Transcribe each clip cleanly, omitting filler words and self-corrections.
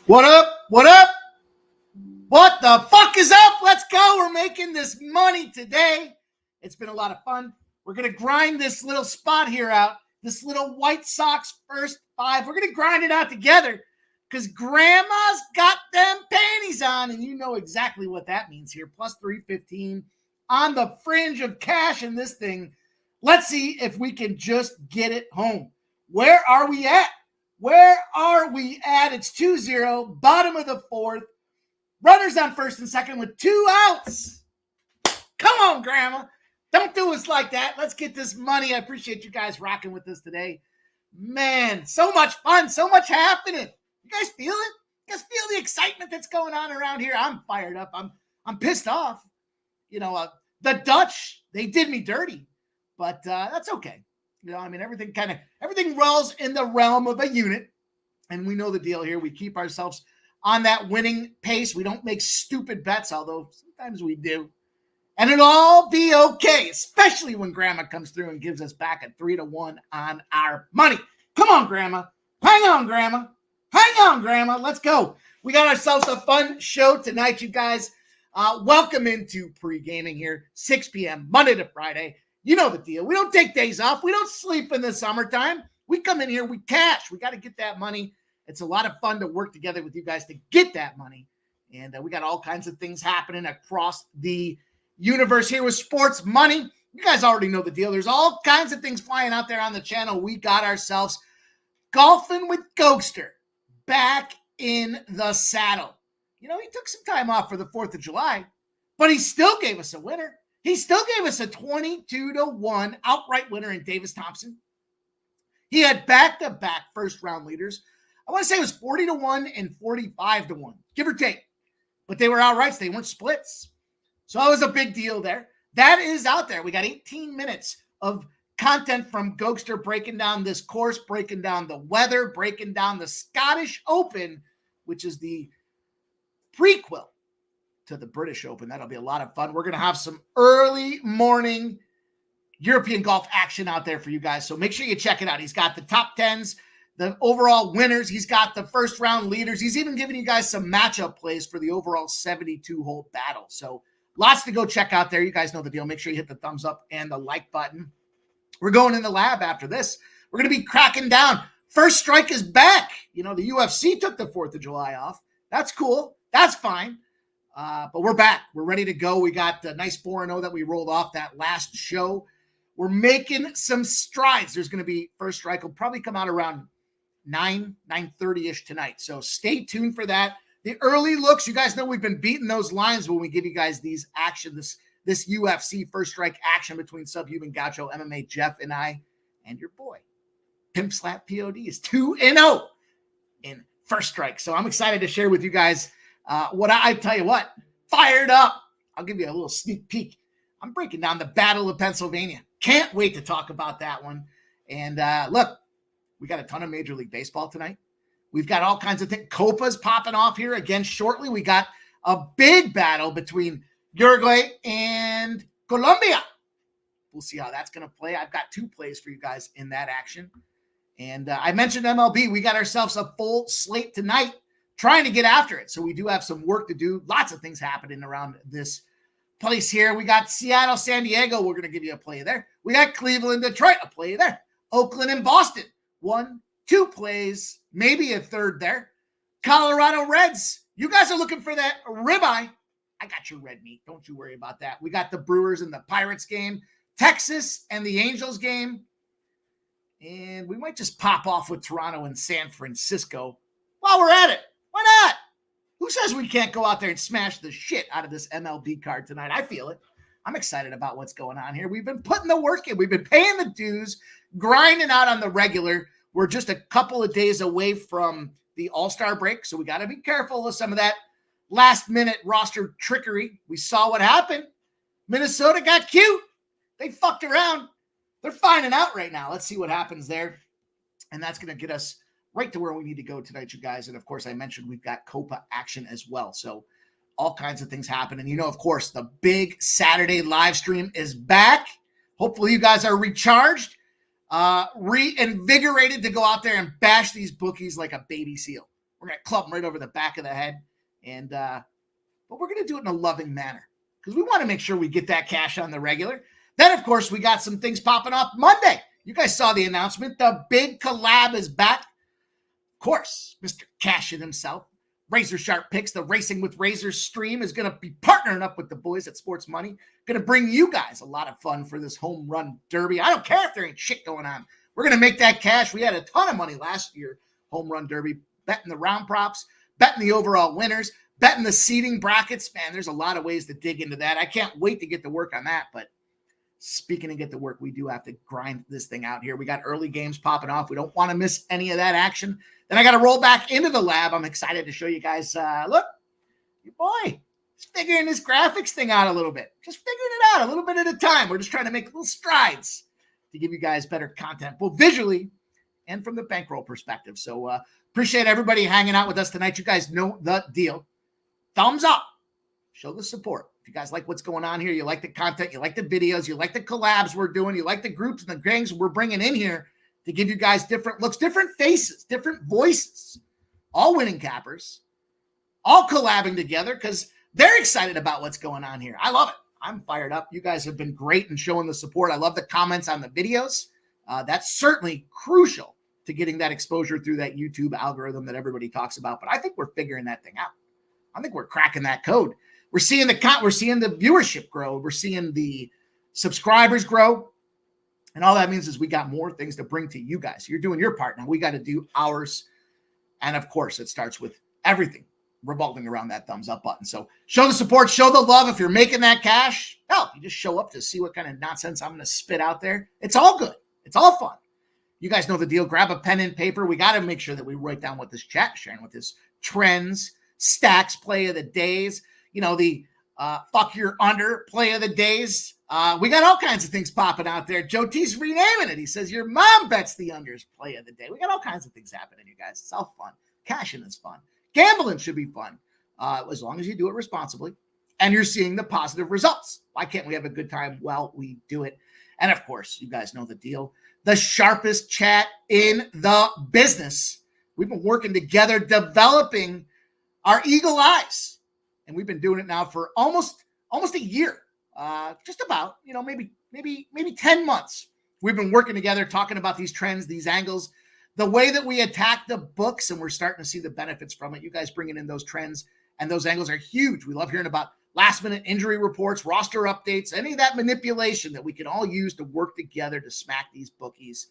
What up? What up? What the fuck is up? Let's go. We're making this money today. It's been a lot of fun. We're going to grind this little spot here out, this little White Sox first five. We're going to grind it out together because grandma's got them panties on, and you know exactly what that means here. Plus 315 on the fringe of cash in this thing. Let's see if we can just get it home. Where are we at? Where are we at? It's 2-0, bottom of the fourth. Runners on first and second with 2 outs. Come on, Grandma. Don't do us like that. Let's get this money. I appreciate you guys rocking with us today. Man, so much fun, so much happening. You guys feel it? You guys feel the excitement that's going on around here? I'm fired up. I'm pissed off. You know, the Dutch, they did me dirty, but that's okay. You know, I mean, everything rolls in the realm of a unit, and we know the deal here. We keep ourselves on that winning pace. We don't make stupid bets, although sometimes we do. And it'll all be okay, especially when Grandma comes through and gives us back a 3-1 on our money. Come on, Grandma. Hang on, Grandma. Hang on, Grandma. Let's go. We got ourselves a fun show tonight, you guys. Welcome into Pregaming here, 6 p.m., Monday to Friday. You know the deal. We don't take days off. We don't sleep in the summertime. We come in here, we cash. We got to get that money. It's a lot of fun to work together with you guys to get that money. And we got all kinds of things happening across the universe here with sports money. You guys already know the deal. There's all kinds of things flying out there on the channel. We got ourselves golfing with Gokster back in the saddle. You know, he took some time off for the 4th of July, but he still gave us a winner. He still gave us a 22-1 outright winner in Davis Thompson. He had back-to-back first-round leaders. I want to say it was 40-1 and 45-1, give or take. But they were outrights. They weren't splits. So that was a big deal there. That is out there. We got 18 minutes of content from Gokster breaking down this course, breaking down the weather, breaking down the Scottish Open, which is the prequel to the British Open. That'll be a lot of fun. We're going to have some early morning European golf action out there for you guys. So make sure you check it out. He's got the top 10s, the overall winners. He's got the first round leaders. He's even giving you guys some matchup plays for the overall 72-hole battle. So lots to go check out there. You guys know the deal. Make sure you hit the thumbs up and the like button. We're going in the lab after this. We're going to be cracking down. First Strike is back. You know, the UFC took the 4th of July off. That's cool. That's fine. But we're back. We're ready to go. We got the nice 4-0 that we rolled off that last show. We're making some strides. There's going to be First Strike will probably come out around 9:30-ish tonight. So stay tuned for that. The early looks, you guys know we've been beating those lines when we give you guys these action, this UFC First Strike action between Subhuman Gaucho, MMA Jeff, and I, and your boy. Pimp Slap POD is 2-0 in First Strike. So I'm excited to share with you guys what I tell you what, fired up. I'll give you a little sneak peek. I'm breaking down the Battle of Pennsylvania. Can't wait to talk about that one. And look, we got a ton of Major League Baseball tonight. We've got all kinds of things. Copa's popping off here again shortly. We got a big battle between Uruguay and Colombia. We'll see how that's going to play. I've got 2 plays for you guys in that action. And I mentioned MLB. We got ourselves a full slate tonight, trying to get after it. So we do have some work to do. Lots of things happening around this place here. We got Seattle, San Diego. We're going to give you a play there. We got Cleveland, Detroit, a play there. Oakland and Boston. 1, 2 plays, maybe a third there. Colorado Reds. You guys are looking for that ribeye. I got your red meat. Don't you worry about that. We got the Brewers and the Pirates game. Texas and the Angels game. And we might just pop off with Toronto and San Francisco while we're at it. Why not? Who says we can't go out there and smash the shit out of this MLB card tonight? I feel it. I'm excited about what's going on here. We've been putting the work in. We've been paying the dues, grinding out on the regular. We're just a couple of days away from the All-Star break, so we got to be careful of some of that last-minute roster trickery. We saw what happened. Minnesota got cute. They fucked around. They're finding out right now. Let's see what happens there. And that's going to get us right to where we need to go tonight, you guys. And, of course, I mentioned we've got Copa action as well. So all kinds of things happen. And, you know, of course, the big Saturday live stream is back. Hopefully you guys are recharged, reinvigorated to go out there and bash these bookies like a baby seal. We're going to club them right over the back of the head. And, but we're going to do it in a loving manner because we want to make sure we get that cash on the regular. Then, of course, we got some things popping off Monday. You guys saw the announcement. The big collab is back. Of course, Mr. Cashin himself, Razor Sharp Picks, the Racing with Razor stream is going to be partnering up with the boys at Sports Money. Going to bring you guys a lot of fun for this home run derby. I don't care if there ain't shit going on. We're going to make that cash. We had a ton of money last year, home run derby, betting the round props, betting the overall winners, betting the seeding brackets. Man, there's a lot of ways to dig into that. I can't wait to get to work on that, but speaking of get to work, we do have to grind this thing out here. We got early games popping off. We don't want to miss any of that action. Then I got to roll back into the lab. I'm excited to show you guys. Look, your boy is figuring this graphics thing out a little bit. Just figuring it out a little bit at a time. We're just trying to make little strides to give you guys better content, both visually and from the bankroll perspective. So appreciate everybody hanging out with us tonight. You guys know the deal. Thumbs up. Show the support. If you guys like what's going on here, you like the content, you like the videos, you like the collabs we're doing, you like the groups and the gangs we're bringing in here to give you guys different looks, different faces, different voices, all winning cappers, all collabing together because they're excited about what's going on here. I love it. I'm fired up. You guys have been great in showing the support. I love the comments on the videos. That's certainly crucial to getting that exposure through that YouTube algorithm that everybody talks about. But I think we're figuring that thing out. I think we're cracking that code. We're seeing the viewership grow. We're seeing the subscribers grow. And all that means is we got more things to bring to you guys. You're doing your part. Now we got to do ours. And of course, it starts with everything revolving around that thumbs up button. So show the support, show the love. If you're making that cash, hell, you just show up to see what kind of nonsense I'm going to spit out there. It's all good. It's all fun. You guys know the deal. Grab a pen and paper. We got to make sure that we write down what this chat is sharing with us. Trends, stacks, play of the days, the fuck your under play of the days. We got all kinds of things popping out there. Joe T's renaming it. He says your mom bets the unders play of the day. We got all kinds of things happening, you guys. It's all fun. Cashing is fun. Gambling should be fun as long as you do it responsibly and you're seeing the positive results. Why can't we have a good time while we do it? And of course, you guys know the deal. The sharpest chat in the business. We've been working together, developing our eagle eyes. And we've been doing it now for almost a year, just about, maybe 10 months. We've been working together, talking about these trends, these angles, the way that we attack the books, and we're starting to see the benefits from it. You guys bringing in those trends and those angles are huge. We love hearing about last-minute injury reports, roster updates, any of that manipulation that we can all use to work together to smack these bookies.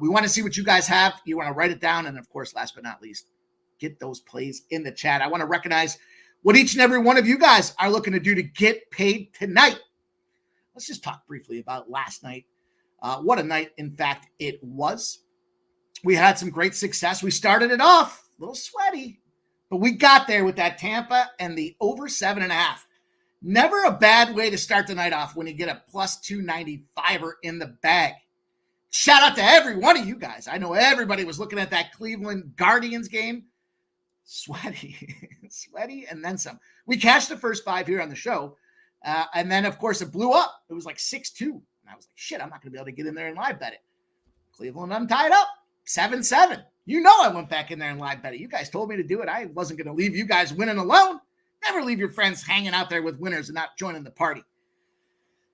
We want to see what you guys have. You want to write it down, and of course, last but not least, get those plays in the chat. I want to recognize what each and every one of you guys are looking to do to get paid tonight. Let's just talk briefly about last night. What a night, in fact, it was. We had some great success. We started it off a little sweaty, but we got there with that Tampa and the over 7.5. Never a bad way to start the night off when you get a plus 295 in the bag. Shout out to every one of you guys. I know everybody was looking at that Cleveland Guardians game. Sweaty, and then some. We cashed the first 5 here on the show. And then, of course, it blew up. It was like 6-2. And I was like, shit, I'm not going to be able to get in there and live bet it. Cleveland untied up. 7-7. I went back in there and live bet it. You guys told me to do it. I wasn't going to leave you guys winning alone. Never leave your friends hanging out there with winners and not joining the party.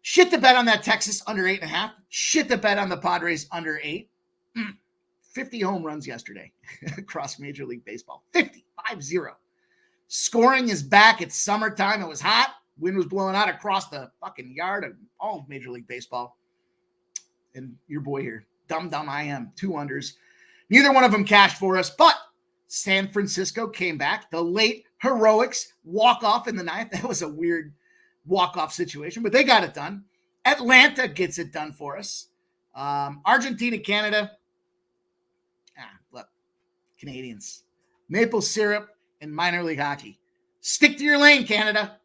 Shit to bet on that Texas under 8.5. Shit to bet on the Padres under 8. 50 home runs yesterday across Major League Baseball. 50. Scoring is back. It's summertime. It was hot. Wind was blowing out across the fucking yard of all of Major League Baseball. And your boy here, dumb I am, 2 unders. Neither one of them cashed for us, but San Francisco came back. The late heroics walk-off in the 9th. That was a weird walk-off situation, but they got it done. Atlanta gets it done for us. Argentina, Canada. Look, Canadians. Maple syrup and minor league hockey. Stick to your lane, Canada.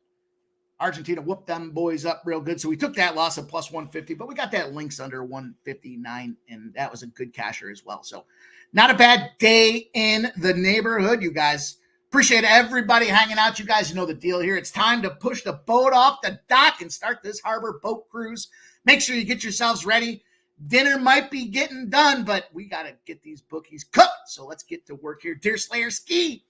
Argentina whooped them boys up real good. So we took that loss of plus 150, but we got that Lynx under 159, and that was a good casher as well. So not a bad day in the neighborhood, you guys. Appreciate everybody hanging out. You guys know the deal here. It's time to push the boat off the dock and start this harbor boat cruise. Make sure you get yourselves ready. Dinner might be getting done, but we got to get these bookies cooked. So let's get to work here. Deer Slayer Ski,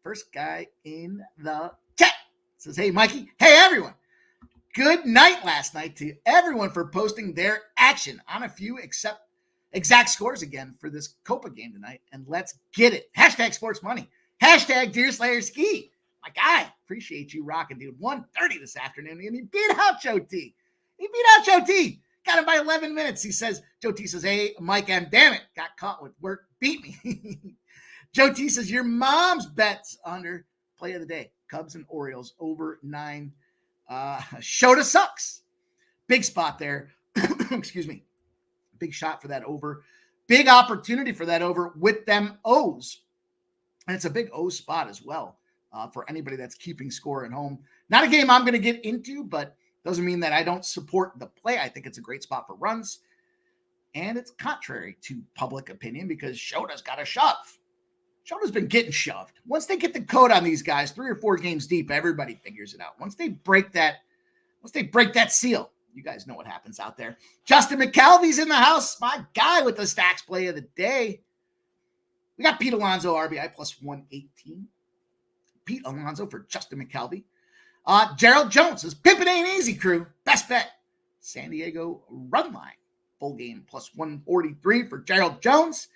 first guy in the chat, says, hey, Mikey. Hey, everyone. Good night last night to everyone for posting their action on a few exact scores again for this Copa game tonight. And let's get it. Hashtag sports money. Hashtag Deer Slayer Ski. My guy, appreciate you rocking, dude. 1:30 this afternoon, and he beat out Joe T. Joe T. Got him by 11 minutes. Joe T says, hey, Mike M. Damn it. Got caught with work. Beat me. Joe T says, your mom's bets under play of the day. Cubs and Orioles over 9. Shota sucks. Big spot there. Excuse me. Big shot for that over. Big opportunity for that over with them O's. And it's a big O spot as well for anybody that's keeping score at home. Not a game I'm going to get into, but doesn't mean that I don't support the play. I think it's a great spot for runs. And it's contrary to public opinion because Shota's got a shove. Shota's been getting shoved. Once they get the code on these guys, 3 or 4 games deep, everybody figures it out. Once they break that seal, you guys know what happens out there. Justin McKelvey's in the house. My guy with the stacks play of the day. We got Pete Alonso, RBI plus 118. Pete Alonso for Justin McKelvey. Gerald Jones says, pimpin' ain't easy, crew. Best bet. San Diego run line. Full game plus 143 for Gerald Jones.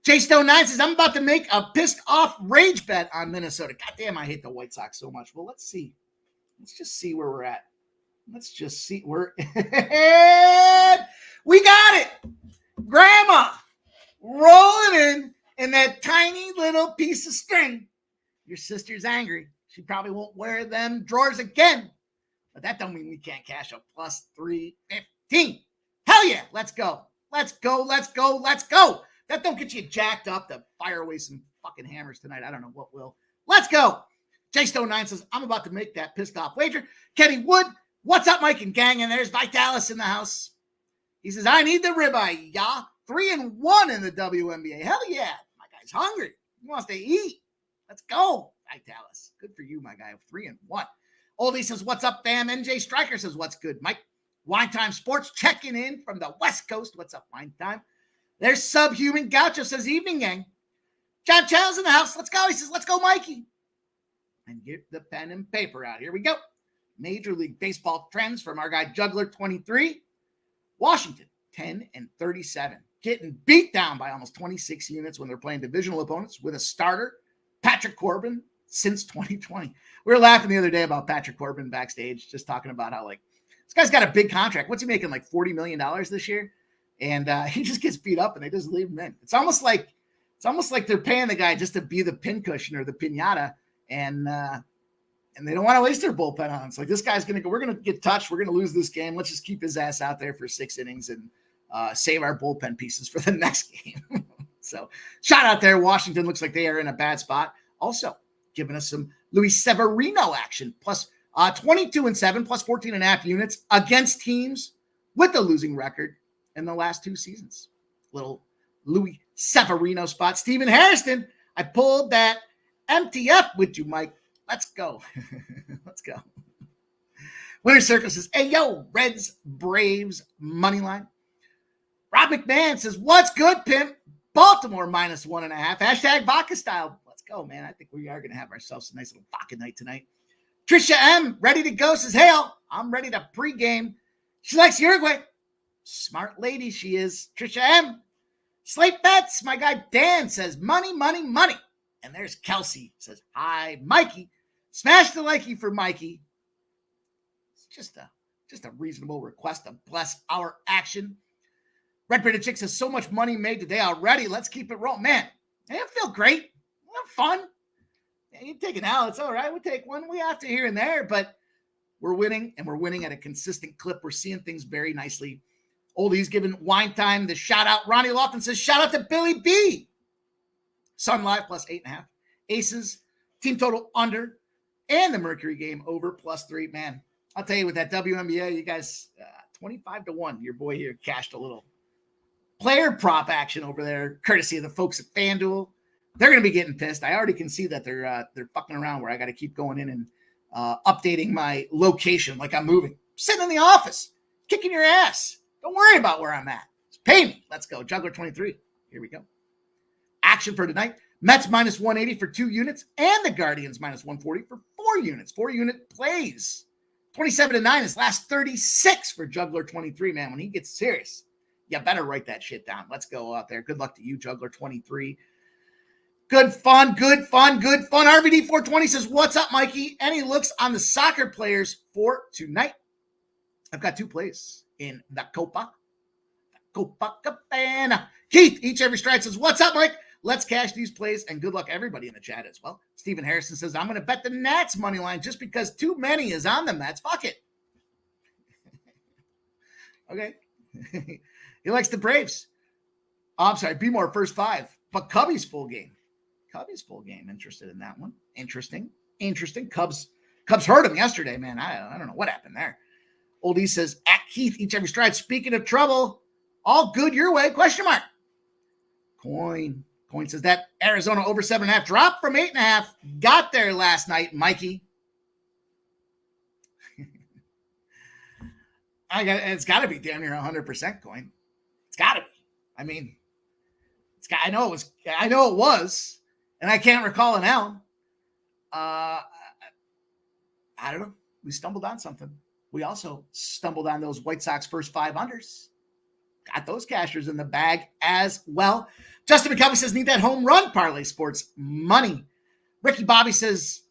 Jay Stone 9 says, I'm about to make a pissed off rage bet on Minnesota. God damn, I hate the White Sox so much. Well, let's see. Let's just see where we're at. Let's just see. We got it. Grandma rolling in that tiny little piece of string. Your sister's angry. She probably won't wear them drawers again. But that don't mean we can't cash a plus 315. Hell yeah. Let's go. Let's go. Let's go. Let's go. That don't get you jacked up to fire away some fucking hammers tonight. I don't know what will. Let's go. J Stone 9 says, I'm about to make that pissed off wager. Kenny Wood, what's up, Mike and gang? And there's Vitalis in the house. He says, I need the ribeye, yeah. 3-1 in the WNBA. Hell yeah. My guy's hungry. He wants to eat. Let's go, Vitalis. Good for you, my guy. 3-1. Oldie says, what's up, fam? NJ Striker says, what's good, Mike? Wine Time Sports checking in from the West Coast. What's up, Wine Time? There's Subhuman Gaucho says, evening, gang. John Chow's in the house. Let's go. He says, let's go, Mikey. And get the pen and paper out. Here we go. Major League Baseball trends from our guy Juggler 23. Washington 10-37. Getting beat down by almost 26 units when they're playing divisional opponents with a starter, Patrick Corbin, since 2020. We were laughing the other day about Patrick Corbin backstage, just talking about how, like, this guy's got a big contract. What's he making, like $40 million this year? And he just gets beat up and they just leave him in. It's almost like they're paying the guy just to be the pincushion or the piñata, and they don't want to waste their bullpen on him. It's like, this guy's we're gonna get touched. We're gonna lose this game. Let's just keep his ass out there for 6 innings and save our bullpen pieces for the next game. So shout out there. Washington looks like they are in a bad spot. Also giving us some Luis Severino action, plus 22-7, plus 14.5 units against teams with a losing record in the last 2 seasons. Little Louis Severino spot. Stephen Harrison, I pulled that MTF with you, Mike. Let's go. Let's go. Winter Circle says, hey, yo, Reds, Braves, money line. Rob McMahon says, what's good, pimp? Baltimore minus 1.5. Hashtag vodka style. Let's go, man. I think we are going to have ourselves a nice little vodka night tonight. Trisha M, ready to go, says, hey, I'm ready to pregame. She likes Uruguay. Smart lady she is. Trisha M. Slate bets. My guy Dan says, money, money, money. And there's Kelsey says, hi, Mikey. Smash the likey for Mikey. It's just a reasonable request to bless our action. Red Bearded Chick says, so much money made today already. Let's keep it rolling. Man, I feel great. Have fun. Yeah, you take an L. It's all right. We take one. We have to here and there, but we're winning, and we're winning at a consistent clip. We're seeing things very nicely. Oldie's giving Wine Time the shout out. Ronnie Lofton says, shout out to Billy B. Sun Live plus 8.5. Aces, team total under, and the Mercury game over plus 3. Man, I'll tell you, with that WNBA, you guys, 25-1. Your boy here cashed a little player prop action over there, courtesy of the folks at FanDuel. They're going to be getting pissed. I already can see that they're fucking around where I got to keep going in and updating my location like I'm moving. Sitting in the office, kicking your ass. Don't worry about where I'm at. Pay me. Let's go. Juggler 23. Here we go. Action for tonight. Mets minus 180 for 2 units and the Guardians minus 140 for 4 units. 4-unit plays. 27-9 is last 36 for Juggler 23, man. When he gets serious, you better write that shit down. Let's go out there. Good luck to you, Juggler 23. Good fun, good fun, good fun. RVD 420 says, what's up, Mikey? Any looks on the soccer players for tonight? I've got 2 plays in the Copa. Copa Cabana. Keith, each every stride says, what's up, Mike? Let's cash these plays, and good luck everybody in the chat as well. Stephen Harrison says, I'm going to bet the Nats money line just because too many is on the Mets. Fuck it. Okay. He likes the Braves. Oh, I'm sorry, be more first 5, but Cubbies full game. Cubbies full game. Interested in that one. Interesting. Cubs hurt him yesterday, man. I don't know what happened there. Oldie says, at Keith, each every stride. Speaking of trouble, all good your way, question mark. Coin says that Arizona over 7.5 dropped from 8.5. Got there last night, Mikey. It's got to be damn near 100% coin. It's got to be. I mean, I know it was, and I can't recall it now. I don't know. We stumbled on something. We also stumbled on those White Sox first 5 unders. Got those cashers in the bag as well. Justin McKelvey says, need that home run parlay sports money. Ricky Bobby says,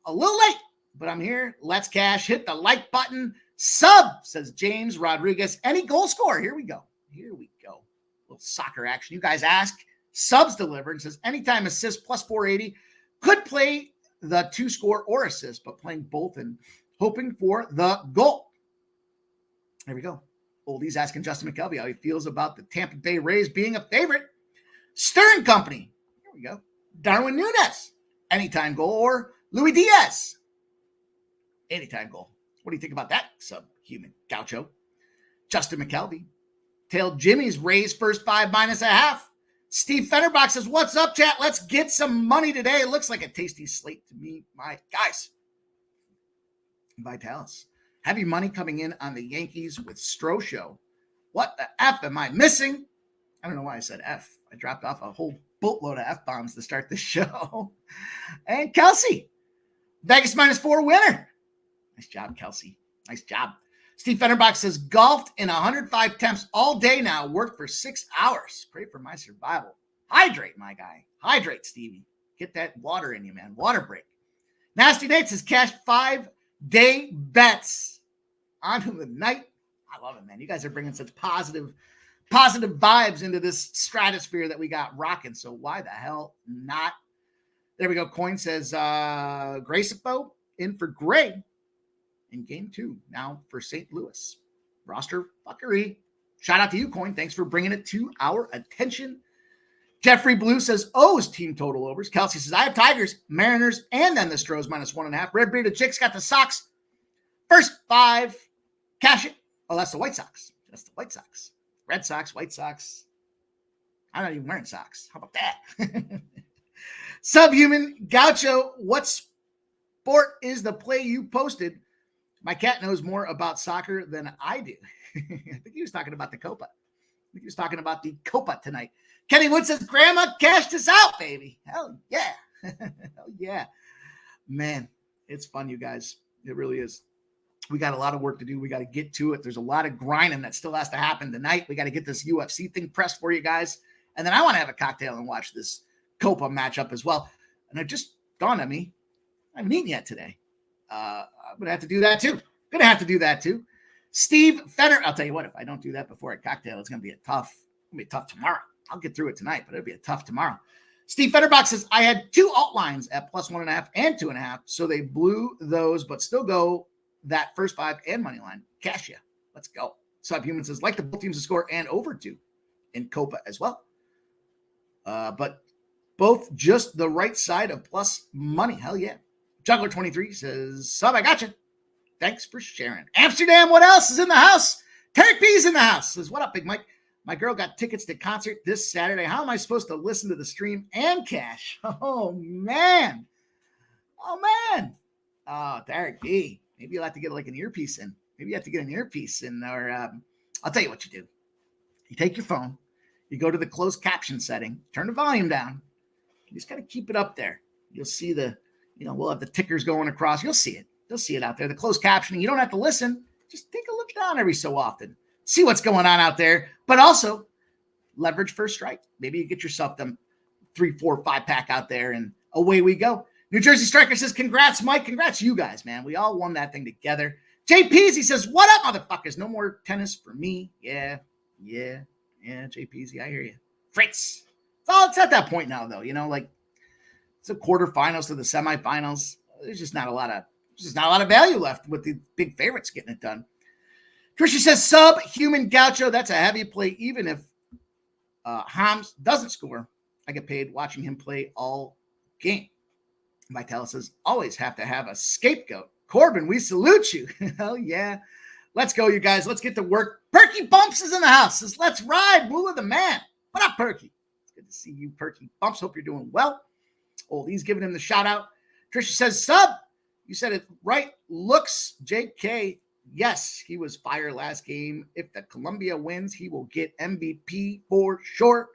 a little late, but I'm here. Let's cash. Hit the like button. Sub, says James Rodriguez. Any goal scorer? Here we go. Little soccer action. You guys ask. Subs delivered. Says, anytime assist plus 480. Could play the 2 score or assist, but playing both and hoping for the goal. There we go. Oldie's asking Justin McKelvey how he feels about the Tampa Bay Rays being a favorite. Stern Company. Here we go. Darwin Núñez. Anytime goal. Or Louis Diaz. Anytime goal. What do you think about that, subhuman gaucho? Justin McKelvey. Tailed Jimmy's Rays first 5 minus a half. Steve Fennerbach says, what's up, chat? Let's get some money today. It looks like a tasty slate to me, my guys. Vitalis. Heavy money coming in on the Yankees with Stroh show. What the F am I missing? I don't know why I said F. I dropped off a whole boatload of F-bombs to start the show. And Kelsey. Vegas minus 4 winner. Nice job, Kelsey. Nice job. Steve Fennerbach says, golfed in 105 temps all day now. Worked for 6 hours. Pray for my survival. Hydrate, my guy. Hydrate, Stevie. Get that water in you, man. Water break. Nasty Nate says, cashed 5-day bets onto the night. I love it, man. You guys are bringing such positive vibes into this stratosphere that we got rocking. So why the hell not? There we go. Coin says, Gracefo in for Gray in game 2. Now for St. Louis. Roster fuckery. Shout out to you, Coin. Thanks for bringing it to our attention. Jeffrey Blue says, O's team total overs. Kelsey says, I have Tigers, Mariners, and then the Stros minus 1.5. Red Bearded Chicks got the Sox. First 5. Cash it. Oh, that's the White Sox. That's the White Sox. Red Sox, White Sox. I'm not even wearing socks. How about that? Subhuman Gaucho, what sport is the play you posted? My cat knows more about soccer than I do. I think he was talking about the Copa. I think he was talking about the Copa tonight. Kenny Wood says, Grandma cashed us out, baby. Hell yeah. Hell yeah. Man, it's fun, you guys. It really is. We got a lot of work to do. We got to get to it. There's a lot of grinding that still has to happen tonight. We got to get this UFC thing pressed for you guys. And then I want to have a cocktail and watch this Copa matchup as well. And it just dawned on me, I haven't eaten yet today. I'm going to have to do that too. Steve Fenner. I'll tell you what, if I don't do that before a cocktail, it's going to be tough tomorrow. I'll get through it tonight, but it'll be a tough tomorrow. Steve Fennerbach says, I had 2 alt lines at plus 1.5 and 2.5. So they blew those, but still go that first 5 and money line. Cash ya. Let's go. Subhuman says, like the both teams to score and over 2 in Copa as well. But both just the right side of plus money. Hell yeah. Juggler 23 says, Sub, I got you. Thanks for sharing. Amsterdam, what else is in the house? Tarek B's in the house. Says, what up, Big Mike? My girl got tickets to concert this Saturday. How am I supposed to listen to the stream and cash? Oh, man. Oh, Tarek B. Maybe you'll have to get like an earpiece in. Or I'll tell you what you do. You take your phone, you go to the closed caption setting, turn the volume down. You just got to keep it up there. You'll see we'll have the tickers going across. You'll see it. You'll see it out there. The closed captioning. You don't have to listen. Just take a look down every so often. See what's going on out there. But also leverage first strike. Maybe you get yourself them 3, 4, 5-pack out there, and away we go. New Jersey Striker says, congrats, Mike. Congrats, you guys, man. We all won that thing together. JP's, he says, what up, motherfuckers? No more tennis for me. Yeah, JP's, I hear you. Fritz. It's at that point now, though. It's the quarterfinals to the semifinals. There's just not a lot of value left with the big favorites getting it done. Trisha says, subhuman gaucho. That's a heavy play. Even if Hams doesn't score, I get paid watching him play all game. Vitale says, always have to have a scapegoat. Corbin, we salute you. Hell yeah. Let's go, you guys. Let's get to work. Perky Bumps is in the house. Says, let's ride. Moolah the man. What up, Perky? It's good to see you, Perky Bumps. Hope you're doing well. He's giving him the shout out. Trisha says, sub. You said it right. Looks JK. Yes, he was fire last game. If the Columbia wins, he will get MVP for sure.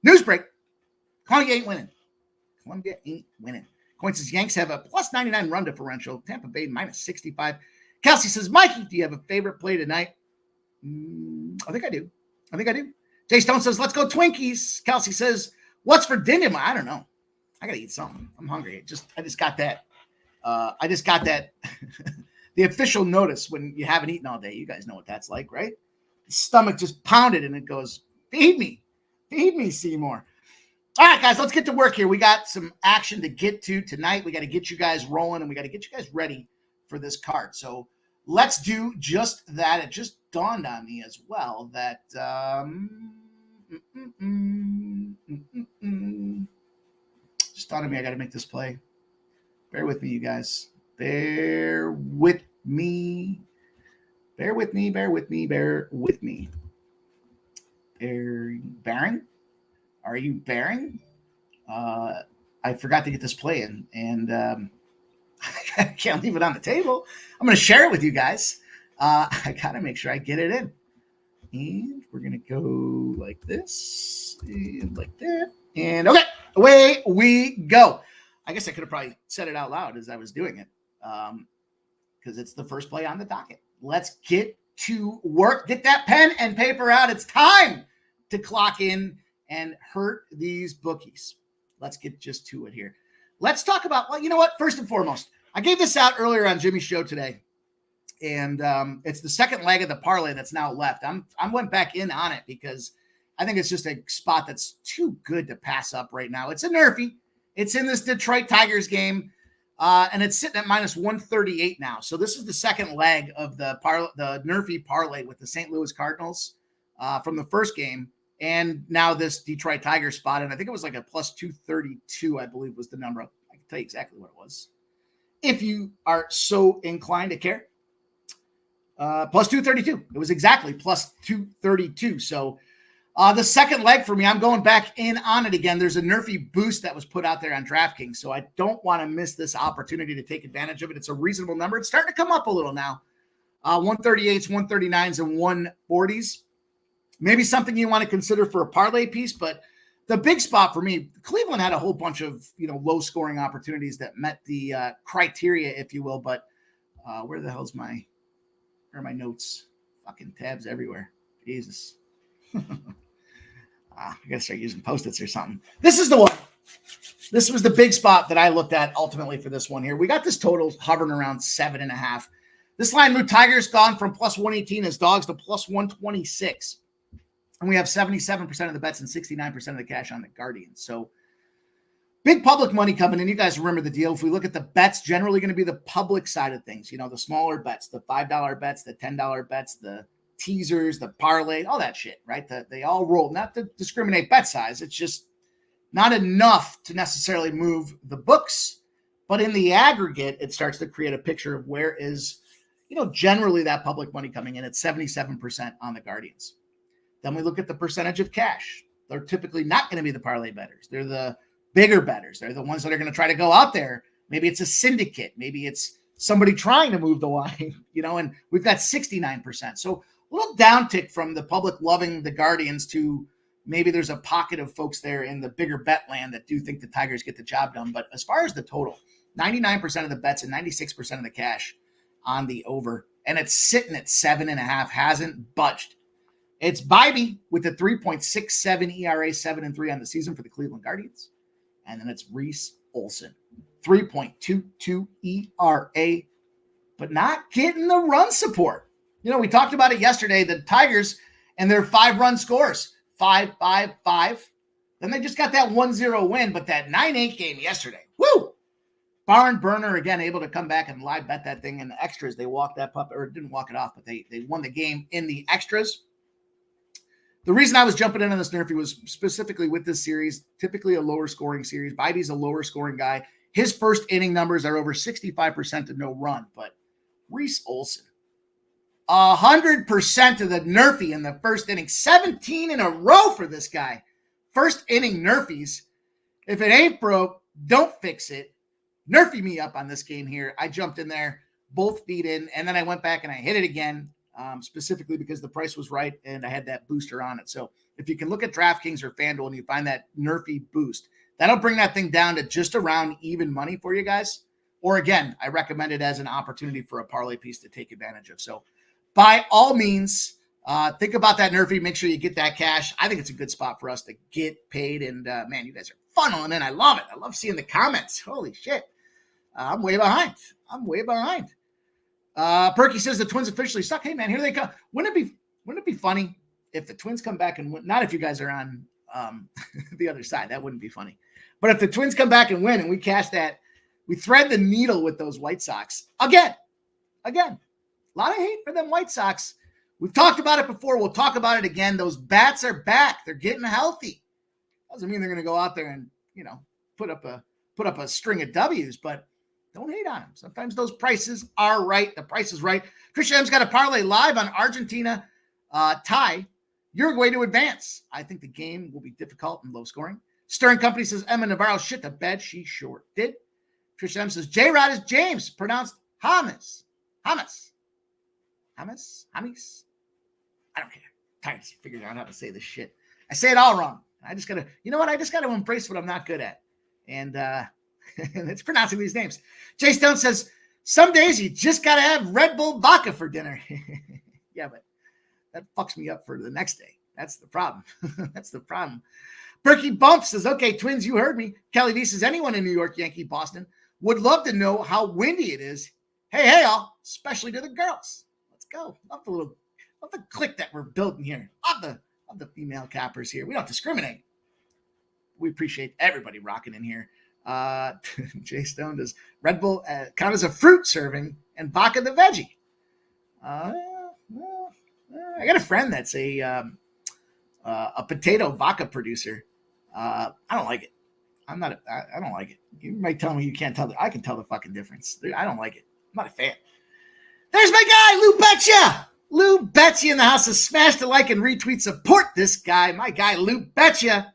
News break. Columbia ain't winning. Coin says Yanks have a plus 99 run differential. Tampa Bay minus 65. Kelsey says, Mikey, do you have a favorite play tonight? I think I do. Jay Stone says, let's go Twinkies. Kelsey says, what's for dinner? I don't know. I got to eat something. I'm hungry. I just got that. The official notice when you haven't eaten all day. You guys know what that's like, right? The stomach just pounded and it goes, feed me, Seymour. All right, guys, let's get to work here. We got some action to get to tonight. We got to get you guys rolling, and we got to get you guys ready for this card. So let's do just that. It just dawned on me as well that just dawned on me I got to make this play. Bear with me, you guys. Bear with me. Bearing? Are you bearing? I forgot to get this play in, and I can't leave it on the table. I'm going to share it with you guys. I got to make sure I get it in. And we're going to go like this and like that. And okay, away we go. I guess I could have probably said it out loud as I was doing it because it's the first play on the docket. Let's get to work. Get that pen and paper out. It's time to clock in and hurt these bookies. Let's get just to it here. Let's talk about, well, you know what? First and foremost, I gave this out earlier on Jimmy's show today, and it's the second leg of the parlay that's now left. I went back in on it because I think it's just a spot that's too good to pass up right now. It's a nerfy. It's in this Detroit Tigers game, and it's sitting at minus 138 now. So this is the second leg of the nerfy parlay with the St. Louis Cardinals from the first game. And now this Detroit Tigers spot, and I think it was like a plus 232, I believe was the number. I can tell you exactly what it was. If you are so inclined to care. Plus 232. It was exactly plus 232. So the second leg for me, I'm going back in on it again. There's a nerfy boost that was put out there on DraftKings, so I don't want to miss this opportunity to take advantage of it. It's a reasonable number. It's starting to come up a little now. 138s, 139s, and 140s. Maybe something you want to consider for a parlay piece, but the big spot for me, Cleveland had a whole bunch of low scoring opportunities that met the criteria, if you will. But where the hell's where are my notes? Fucking tabs everywhere. Jesus. I gotta start using Post-its or something. This is the one. This was the big spot that I looked at ultimately for this one here. We got this total hovering around 7.5. This line moved Tigers gone from plus 118 as dogs to plus 126. And we have 77% of the bets and 69% of the cash on the Guardians. So big public money coming in. You guys remember the deal. If we look at the bets, generally going to be the public side of things. The smaller bets, the $5 bets, the $10 bets, the teasers, the parlay, all that shit, right? They all roll. Not to discriminate bet size. It's just not enough to necessarily move the books. But in the aggregate, it starts to create a picture of where is, generally that public money coming in at 77% on the Guardians. Then we look at the percentage of cash. They're typically not going to be the parlay bettors. They're the bigger bettors. They're the ones that are going to try to go out there. Maybe it's a syndicate. Maybe it's somebody trying to move the line, and we've got 69%. So little downtick from the public loving the Guardians to maybe there's a pocket of folks there in the bigger bet land that do think the Tigers get the job done. But as far as the total, 99% of the bets and 96% of the cash on the over, and it's sitting at 7.5, hasn't budged. It's Bybee with a 3.67 ERA, 7-3 on the season for the Cleveland Guardians. And then it's Reese Olson, 3.22 ERA, but not getting the run support. You know, we talked about it yesterday, the Tigers and their 5-run scores, 5-5-5. Then they just got that 1-0 win, but that 9-8 game yesterday, woo! Barn burner again, able to come back and live bet that thing in the extras. They walked that pup, or didn't walk it off, but they won the game in the extras. The reason I was jumping in on this Nerfy was specifically with this series, typically a lower scoring series. Bybee's a lower scoring guy. His first inning numbers are over 65% to no run, but Reese Olson, 100% of the Nerfy in the first inning, 17 in a row for this guy. First inning Nerfies. If it ain't broke, don't fix it. Nerfy me up on this game here. I jumped in there, both feet in, and then I went back and I hit it again. Specifically because the price was right and I had that booster on it. So if you can look at DraftKings or FanDuel and you find that Nerfy boost, that'll bring that thing down to just around even money for you guys. Or again, I recommend it as an opportunity for a parlay piece to take advantage of. So by all means, think about that Nerfy. Make sure you get that cash. I think it's a good spot for us to get paid. And man, you guys are funneling in. I love it. I love seeing the comments. Holy shit. I'm way behind. Perky says the Twins officially suck. Hey man, here they come. Wouldn't it be funny if the Twins come back and win? Not if you guys are on the other side. That wouldn't be funny. But if the Twins come back and win and we cash that, we thread the needle with those White Sox. Again, a lot of hate for them White Sox. We've talked about it before. We'll talk about it again. Those bats are back. They're getting healthy. Doesn't mean they're going to go out there and, put up a string of W's, but don't hate on them. Sometimes those prices are right. The price is right. Trisha M's got a parlay live on Argentina tie. Uruguay to advance. I think the game will be difficult and low scoring. Stern Company says Emma Navarro shit the bed. She sure did. Trisha M says J-Rod is James, pronounced Hamas. Hamas. I don't care. Tired of figuring out how to say this shit. I say it all wrong. I just gotta embrace what I'm not good at. And it's pronouncing these names. Jay Stone says, some days you just got to have Red Bull vodka for dinner. Yeah, but that fucks me up for the next day. That's the problem. Perky Bump says, okay, Twins, you heard me. Kelly V says, anyone in New York, Yankee, Boston would love to know how windy it is. Hey, all, especially to the girls. Let's go. Love the clique that we're building here. Love the female cappers here. We don't discriminate. We appreciate everybody rocking in here. Jay Stone, does Red Bull count as a fruit serving and vodka the veggie? I got a friend that's a potato vodka producer. I don't like it. I don't like it. You might tell me you can't tell. I can tell the fucking difference. I don't like it. I'm not a fan. There's my guy, Lou Betcha. Lou Betcha in the house has smashed a like and retweet. Support this guy. My guy, Lou Betcha.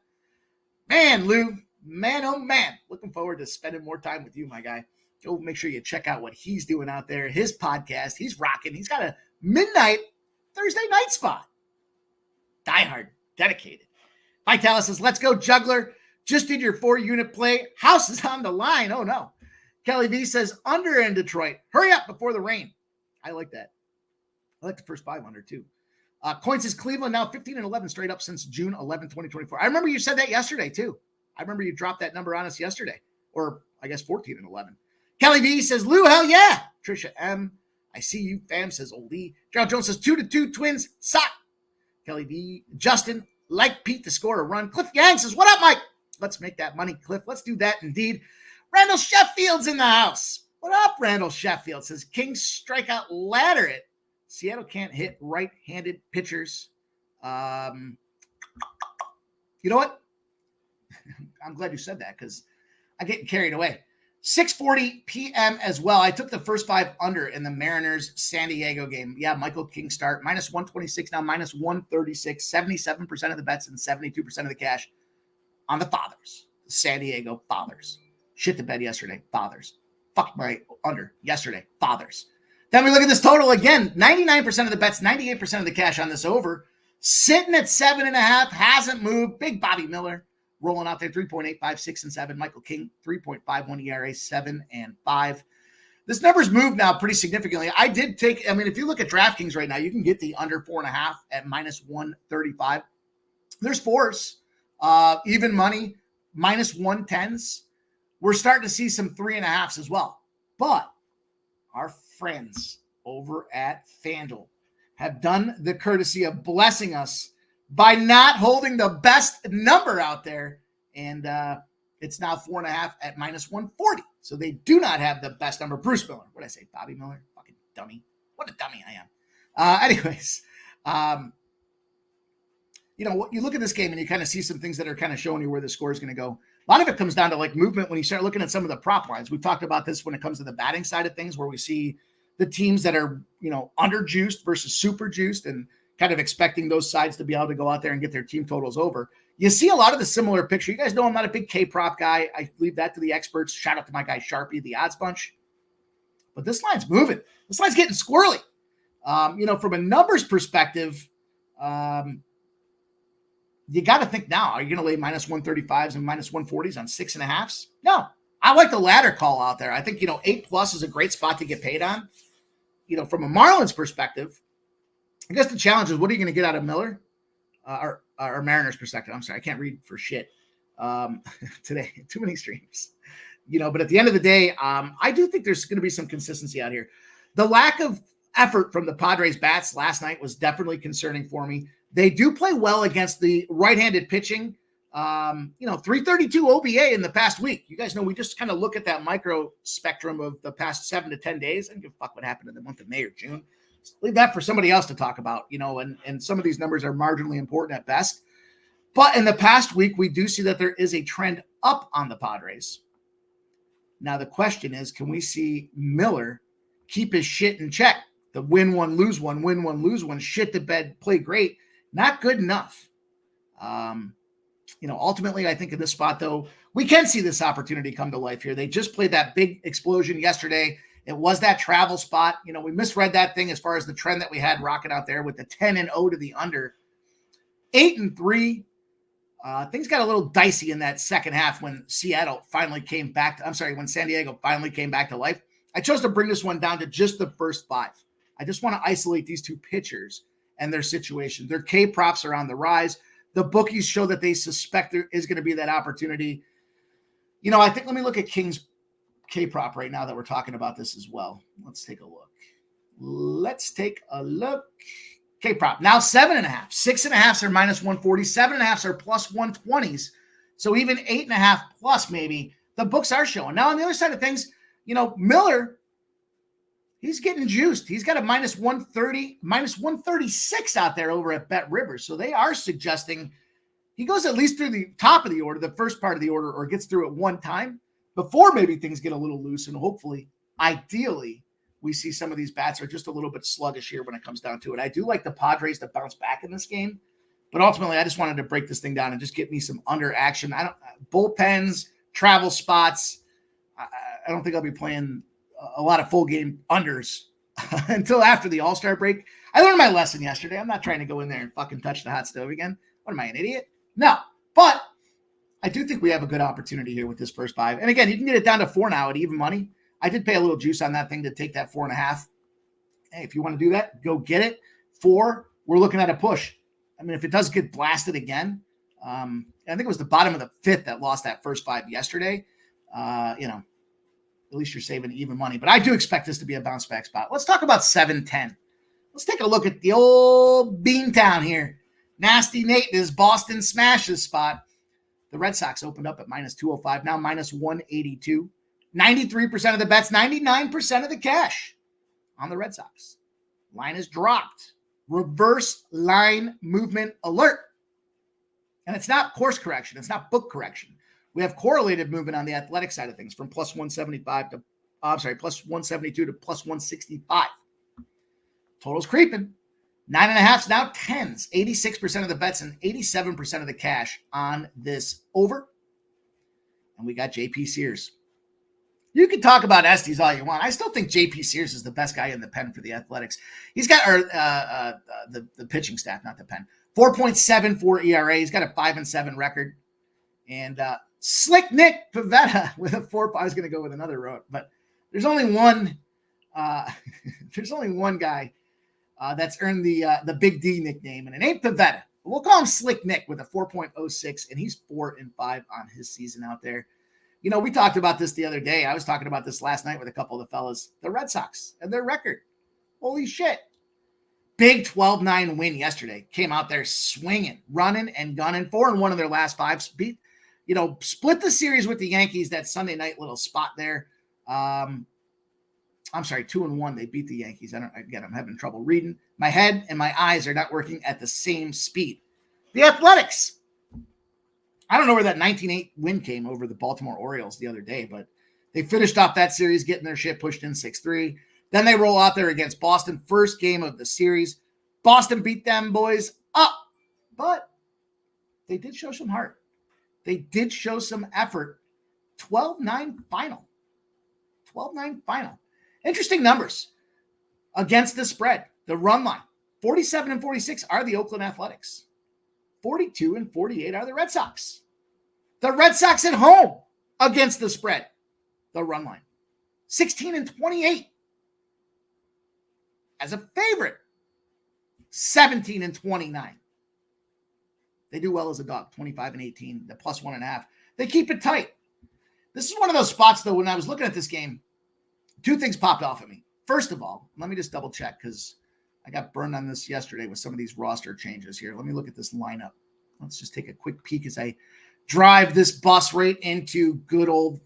Man, Lou. Man, oh man, looking forward to spending more time with you, my guy. Go make sure you check out what he's doing out there. His podcast, he's rocking. He's got a midnight Thursday night spot. Diehard, dedicated. Vitalis says, let's go, juggler. Just did your 4-unit play. House is on the line. Oh, no. Kelly V says, under in Detroit. Hurry up before the rain. I like that. I like the first 5 under, too. Coin says, Cleveland now 15-11 straight up since June 11, 2024. I remember you said that yesterday, too. I remember you dropped that number on us yesterday, or I guess 14-11. Kelly V says, Lou, hell yeah. Trisha M, I see you, fam, says Oldie. Gerald Jones says 2-2 Twins, sock. Kelly V, Justin, like Pete to score a run. Cliff Yang says, what up, Mike? Let's make that money, Cliff. Let's do that indeed. Randall Sheffield's in the house. What up, Randall Sheffield? Says Kings strikeout ladder it. Seattle can't hit right-handed pitchers. You know what? I'm glad you said that because I'm getting carried away. 6:40 p.m. as well. I took the first 5 under in the Mariners-San Diego game. Yeah, Michael King start. Minus 126 now, minus 136. 77% of the bets and 72% of the cash on the Fathers. The San Diego Fathers. Shit the bed yesterday. Fathers. Fuck my under yesterday. Fathers. Then we look at this total again, 99% of the bets, 98% of the cash on this over. Sitting at 7.5, hasn't moved. Big Bobby Miller rolling out there, 3.85, 6 and 7. Michael King, 3.51 ERA, 7 and 5. This number's moved now pretty significantly. If you look at DraftKings right now, you can get the under 4.5 at minus 135. There's fours, even money, minus 110s. We're starting to see some 3.5s as well. But our friends over at FanDuel have done the courtesy of blessing us by not holding the best number out there. And it's now 4.5 at minus 140. So they do not have the best number. Bruce Miller. What did I say? Bobby Miller? Fucking dummy. What a dummy I am. You look at this game and you kind of see some things that are kind of showing you where the score is going to go. A lot of it comes down to like movement when you start looking at some of the prop lines. We've talked about this when it comes to the batting side of things, where we see the teams that are, under juiced versus super juiced and kind of expecting those sides to be able to go out there and get their team totals over. You see a lot of the similar picture. You guys know I'm not a big K-prop guy. I leave that to the experts. Shout out to my guy Sharpie, the odds bunch. But this line's moving. This line's getting squirrely. From a numbers perspective, you got to think now, are you going to lay minus 135s and minus 140s on 6.5s? No. I like the latter call out there. I think, 8+ is a great spot to get paid on. From a Marlins perspective, I guess the challenge is, what are you going to get out of Miller? Or Mariners perspective. I'm sorry, I can't read for shit today. Too many streams. But at the end of the day, I do think there's going to be some consistency out here. The lack of effort from the Padres bats last night was definitely concerning for me. They do play well against the right-handed pitching. 332 OBA in the past week. You guys know we just kind of look at that micro spectrum of the past 7 to 10 days. I don't give a fuck what happened in the month of May or June. Leave that for somebody else to talk about, and some of these numbers are marginally important at best. But in the past week, we do see that there is a trend up on the Padres. Now, the question is, can we see Miller keep his shit in check? The win one, lose one, win one, lose one, shit the bed, play great. Not good enough. Ultimately, I think in this spot, though, we can see this opportunity come to life here. They just played that big explosion yesterday. It was that travel spot. We misread that thing as far as the trend that we had rocking out there with the 10-0 to the under. 8-3. Things got a little dicey in that second half when San Diego finally came back to life. I chose to bring this one down to just the first 5. I just want to isolate these two pitchers and their situation. Their K props are on the rise. The bookies show that they suspect there is going to be that opportunity. I think, let me look at King's K prop right now that we're talking about this as well. Let's take a look. K prop now 7.5, 6.5s are minus 140, 7.5s are plus 120s. So even 8.5 plus, maybe the books are showing. Now on the other side of things, Miller, he's getting juiced. He's got a minus 130, minus 136 out there over at Bet Rivers. So they are suggesting he goes at least through the top of the order, the first part of the order, or gets through at one time before maybe things get a little loose. And hopefully, ideally, we see some of these bats are just a little bit sluggish here when it comes down to it. I do like the Padres to bounce back in this game, but ultimately, I just wanted to break this thing down and just get me some under action. Bullpens, travel spots. I don't think I'll be playing a lot of full game unders until after the All-Star break. I learned my lesson yesterday. I'm not trying to go in there and fucking touch the hot stove again. What am I, an idiot? No, but I do think we have a good opportunity here with this first 5. And again, you can get it down to 4 now at even money. I did pay a little juice on that thing to take that 4.5. Hey, if you want to do that, go get it. 4, we're looking at a push. I mean, if it does get blasted again, I think it was the bottom of the 5th that lost that first 5 yesterday. At least you're saving even money. But I do expect this to be a bounce back spot. Let's talk about 7-10. Let's take a look at the old Beantown here. Nasty Nate, this Boston Smashes spot. The Red Sox opened up at minus 205, now minus 182. 93% of the bets, 99% of the cash on the Red Sox. Line is dropped. Reverse line movement alert. And it's not course correction. It's not book correction. We have correlated movement on the athletic side of things from plus 175 to, plus 172 to plus 165. Total's creeping. 9.5s, now 10s. 86% of the bets and 87% of the cash on this over. And we got JP Sears. You can talk about Estes all you want. I still think J.P. Sears is the best guy in the pen for the Athletics. He's got the pitching staff, not the pen. 4.74 ERA. He's got a 5-7 record. And Slick Nick Pivetta with a 4. I was going to go with another road, but there's only one. There's only one guy that's earned the Big D nickname, and it ain't Pivetta. We'll call him Slick Nick with a 4.06, and he's 4-5 on his season out there. You know, we talked about this the other day. I was talking about this last night with a couple of the fellas. The Red Sox and their record. Holy shit. Big 12-9 win yesterday. Came out there swinging, running, and gunning. 4-1 of their last 5. Split the series with the Yankees, that Sunday night little spot there. I'm sorry, 2-1. They beat the Yankees. I'm having trouble reading. My head and my eyes are not working at the same speed. The Athletics. I don't know where that 19-8 win came over the Baltimore Orioles the other day, but they finished off that series, getting their shit pushed in 6-3. Then they roll out there against Boston. First game of the series. Boston beat them boys up, but they did show some heart. They did show some effort. 12-9 final. 12-9 final. Interesting numbers against the spread. The run line. 47-46 are the Oakland Athletics. 42-48 are the Red Sox. The Red Sox at home against the spread. The run line. 16-28 as a favorite. 17-29. They do well as a dog. 25-18. The +1.5. They keep it tight. This is one of those spots, though, when I was looking at this game, two things popped off at me. First of all, let me just double check because I got burned on this yesterday with some of these roster changes here. Let me look at this lineup. Let's just take a quick peek as I drive this bus right into good old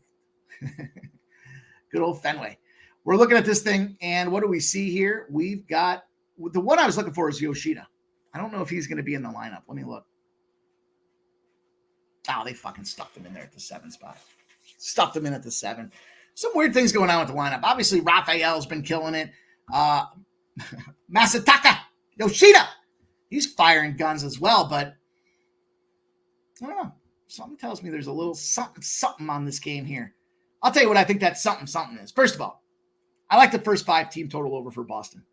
Fenway. We're looking at this thing, and what do we see here? We've got the one I was looking for is Yoshida. I don't know if he's going to be in the lineup. Let me look. Oh, they fucking stuffed him in there at the 7 spot. Stuffed him in at the 7. Some weird things going on with the lineup. Obviously, Raphael's been killing it. Masataka Yoshida, he's firing guns as well, but I don't know. Something tells me there's a little something on this game here. I'll tell you what I think that something is. First of all, I like the first 5 team total over for Boston.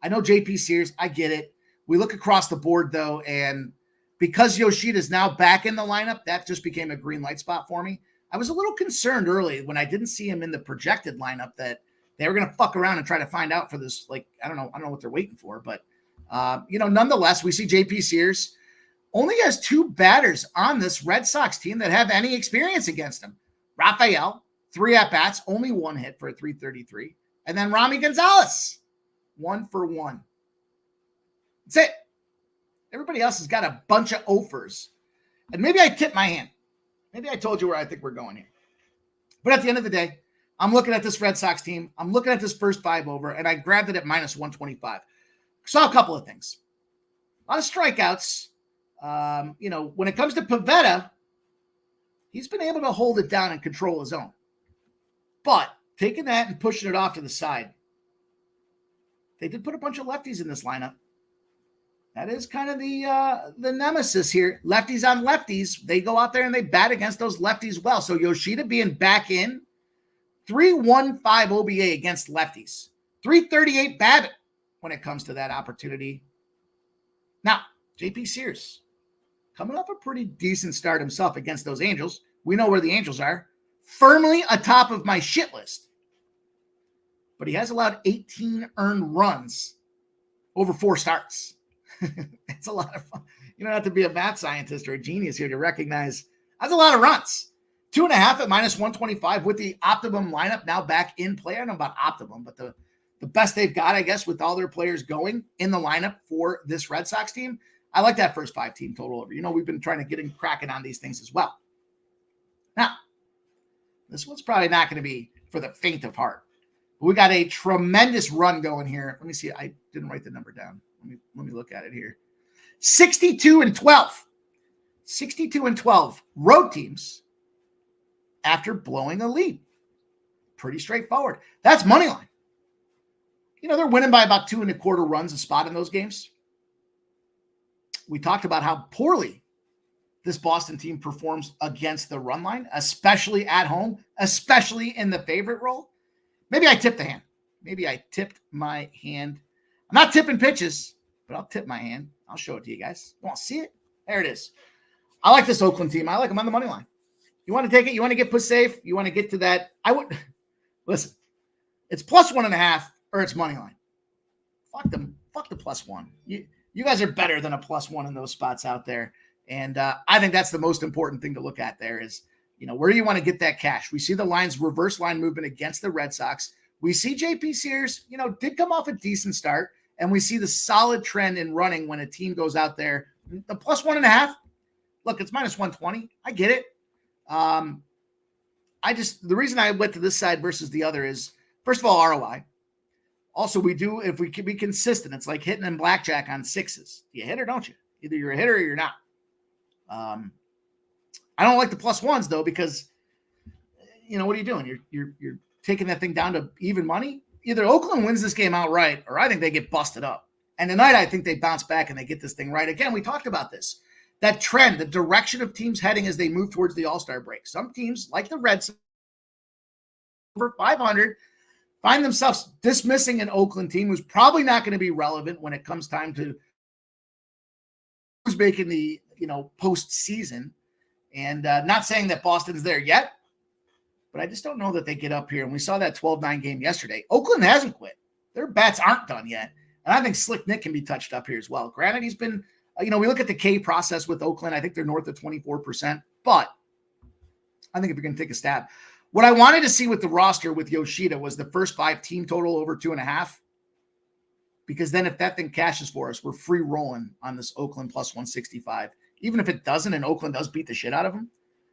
I know JP Sears, I get it. We look across the board, though, and because Yoshida's now back in the lineup, that just became a green light spot for me. I was a little concerned early when I didn't see him in the projected lineup that they were going to fuck around and try to find out for this. Like, I don't know what they're waiting for, but nonetheless, we see JP Sears only has 2 batters on this Red Sox team that have any experience against him. Raphael, 3 at-bats, only 1 hit for a .333. And then Rami Gonzalez, 1 for 1. That's it. Everybody else has got a bunch of offers. And maybe I tipped my hand. Maybe I told you where I think we're going here. But at the end of the day, I'm looking at this Red Sox team. I'm looking at this first 5 over, and I grabbed it at -125. Saw a couple of things. A lot of strikeouts. When it comes to Pivetta, he's been able to hold it down and control his own. But taking that and pushing it off to the side, they did put a bunch of lefties in this lineup. That is kind of the nemesis here. Lefties on lefties. They go out there and they bat against those lefties well. So Yoshida being back in, 3.15 OBA against lefties. 3.38 BABIP when it comes to that opportunity. Now, JP Sears, coming off a pretty decent start himself against those Angels. We know where the Angels are. Firmly atop of my shit list. But he has allowed 18 earned runs over 4 starts. It's a lot of fun. You don't have to be a math scientist or a genius here to recognize that's a lot of runs. 2.5 at -125 with the optimum lineup now back in play. I don't know about optimum, but the best they've got, I guess, with all their players going in the lineup for this Red Sox team. I like that first 5 team total over. We've been trying to get in cracking on these things as well. Now, this one's probably not going to be for the faint of heart. But we got a tremendous run going here. Let me see. I didn't write the number down. Let me look at it here. 62-12. 62-12 road teams after blowing a lead. Pretty straightforward. That's money line. They're winning by about 2.25 runs a spot in those games. We talked about how poorly this Boston team performs against the run line, especially at home, especially in the favorite role. Maybe I tipped the hand. Maybe I tipped my hand. I'm not tipping pitches, but I'll tip my hand. I'll show it to you guys. You want to see it? There it is. I like this Oakland team. I like them on the money line. You want to take it? You want to get put safe? You want to get to that? I would listen. It's plus 1.5 or it's money line. Fuck them. Fuck the plus one. You guys are better than a plus one in those spots out there. And I think that's the most important thing to look at there is, where do you want to get that cash? We see the lines, reverse line movement against the Red Sox. We see JP Sears, did come off a decent start. And we see the solid trend in running when a team goes out there. The plus 1.5, look, it's minus 120. I get it. The reason I went to this side versus the other is, first of all, ROI. Also, if we can be consistent, it's like hitting in blackjack on sixes. Do you hit or don't you? Either you're a hitter or you're not. I don't like the plus ones though, because what are you doing? You're taking that thing down to even money. Either Oakland wins this game outright, or I think they get busted up. And tonight, I think they bounce back and they get this thing right. Again, we talked about this. That trend, the direction of teams heading as they move towards the All-Star break. Some teams, like the Reds, over 500, find themselves dismissing an Oakland team who's probably not going to be relevant when it comes time to who's making the postseason. And not saying that Boston's there yet, but I just don't know that they get up here. And we saw that 12-9 game yesterday. Oakland hasn't quit. Their bats aren't done yet. And I think Slick Nick can be touched up here as well. Granted, he's been, we look at the K process with Oakland. I think they're north of 24%. But I think if you're going to take a stab, what I wanted to see with the roster with Yoshida was the first 5 team total over 2.5. Because then if that thing cashes for us, we're free rolling on this Oakland plus 165. Even if it doesn't and Oakland does beat the shit out of them,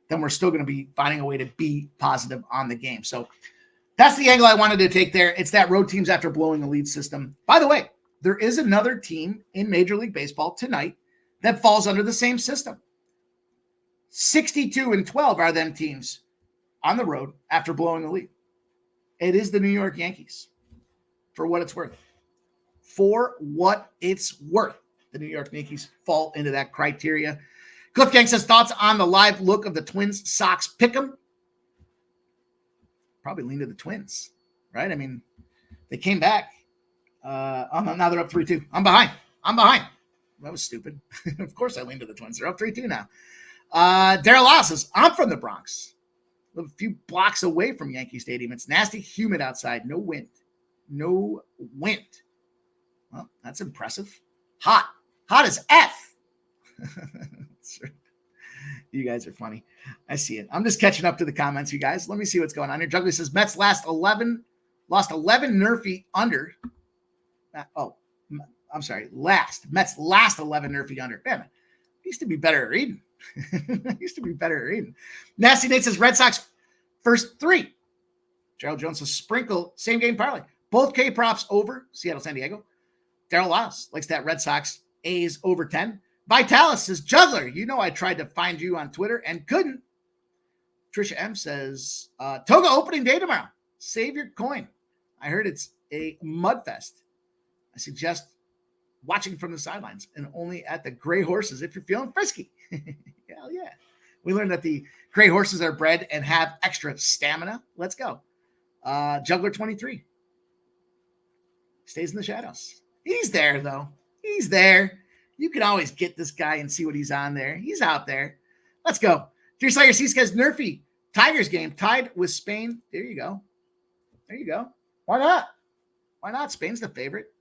then we're still going to be finding a way to be positive on the game. So that's the angle I wanted to take there. It's that road teams after blowing a lead system. By the way, there is another team in Major League Baseball tonight that falls under the same system. 62-12 are them teams on the road after blowing a lead. It is the New York Yankees, for what it's worth. For what it's worth, the New York Yankees fall into that criteria. Cliff Gang says, thoughts on the live look of the Twins Sox pick'em? Probably lean to the Twins, right? I mean, they came back. Now they're up 3-2. I'm behind. That was stupid. Of course I lean to the Twins. They're up 3-2 now. Daryl Law says, I'm from the Bronx. A few blocks away from Yankee Stadium. It's nasty, humid outside. No wind. Well, that's impressive. Hot as F. You guys are funny. I see it. I'm just catching up to the comments, you guys. Let me see what's going on here. Juggler says Mets lost 11 Nerfy under. Mets last 11 Nerfy under. Man, I used to be better at reading. Nasty Nate says Red Sox first 3. Gerald Jones says sprinkle same game parlay. Both K props over Seattle, San Diego. Daryl Lyles likes that Red Sox A's over 10. Vitalis says, Juggler, I tried to find you on Twitter and couldn't. Trisha M says, Toga opening day tomorrow. Save your coin. I heard it's a mud fest. I suggest watching from the sidelines and only at the Gray Horses if you're feeling frisky. Hell yeah. We learned that the Gray Horses are bred and have extra stamina. Let's go. Juggler 23. Stays in the shadows. He's there, though. He's there. You can always get this guy and see what he's on there. He's out there. Let's go. Dear Slayer Seas guys, Nerfy Tigers game tied with Spain. There you go. Why not? Spain's the favorite.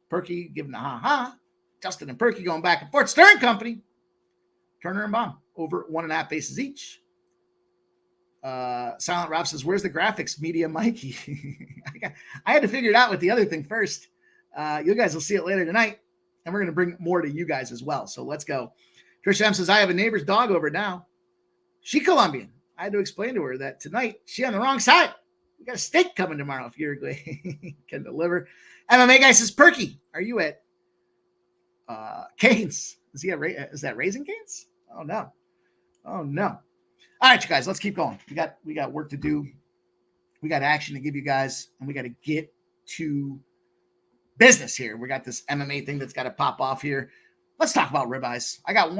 Perky giving the ha-ha. Justin and Perky going back and forth. Stern Company. Turner and Baum over 1.5 bases each. Silent Rob says, where's the graphics media Mikey? I had to figure it out with the other thing first. You guys will see it later tonight, and we're going to bring more to you guys as well. So let's go. Trisha M says, I have a neighbor's dog over now. She Colombian. I had to explain to her that tonight she on the wrong side. We got a steak coming tomorrow if Uruguay can deliver. MMA guy says, Perky, are you at Canes? Is that Raising Canes? Oh no. All right, you guys, let's keep going. We got work to do. We got action to give you guys, and we got to get to business here. We got this MMA thing that's got to pop off here. Let's talk about ribeyes. I got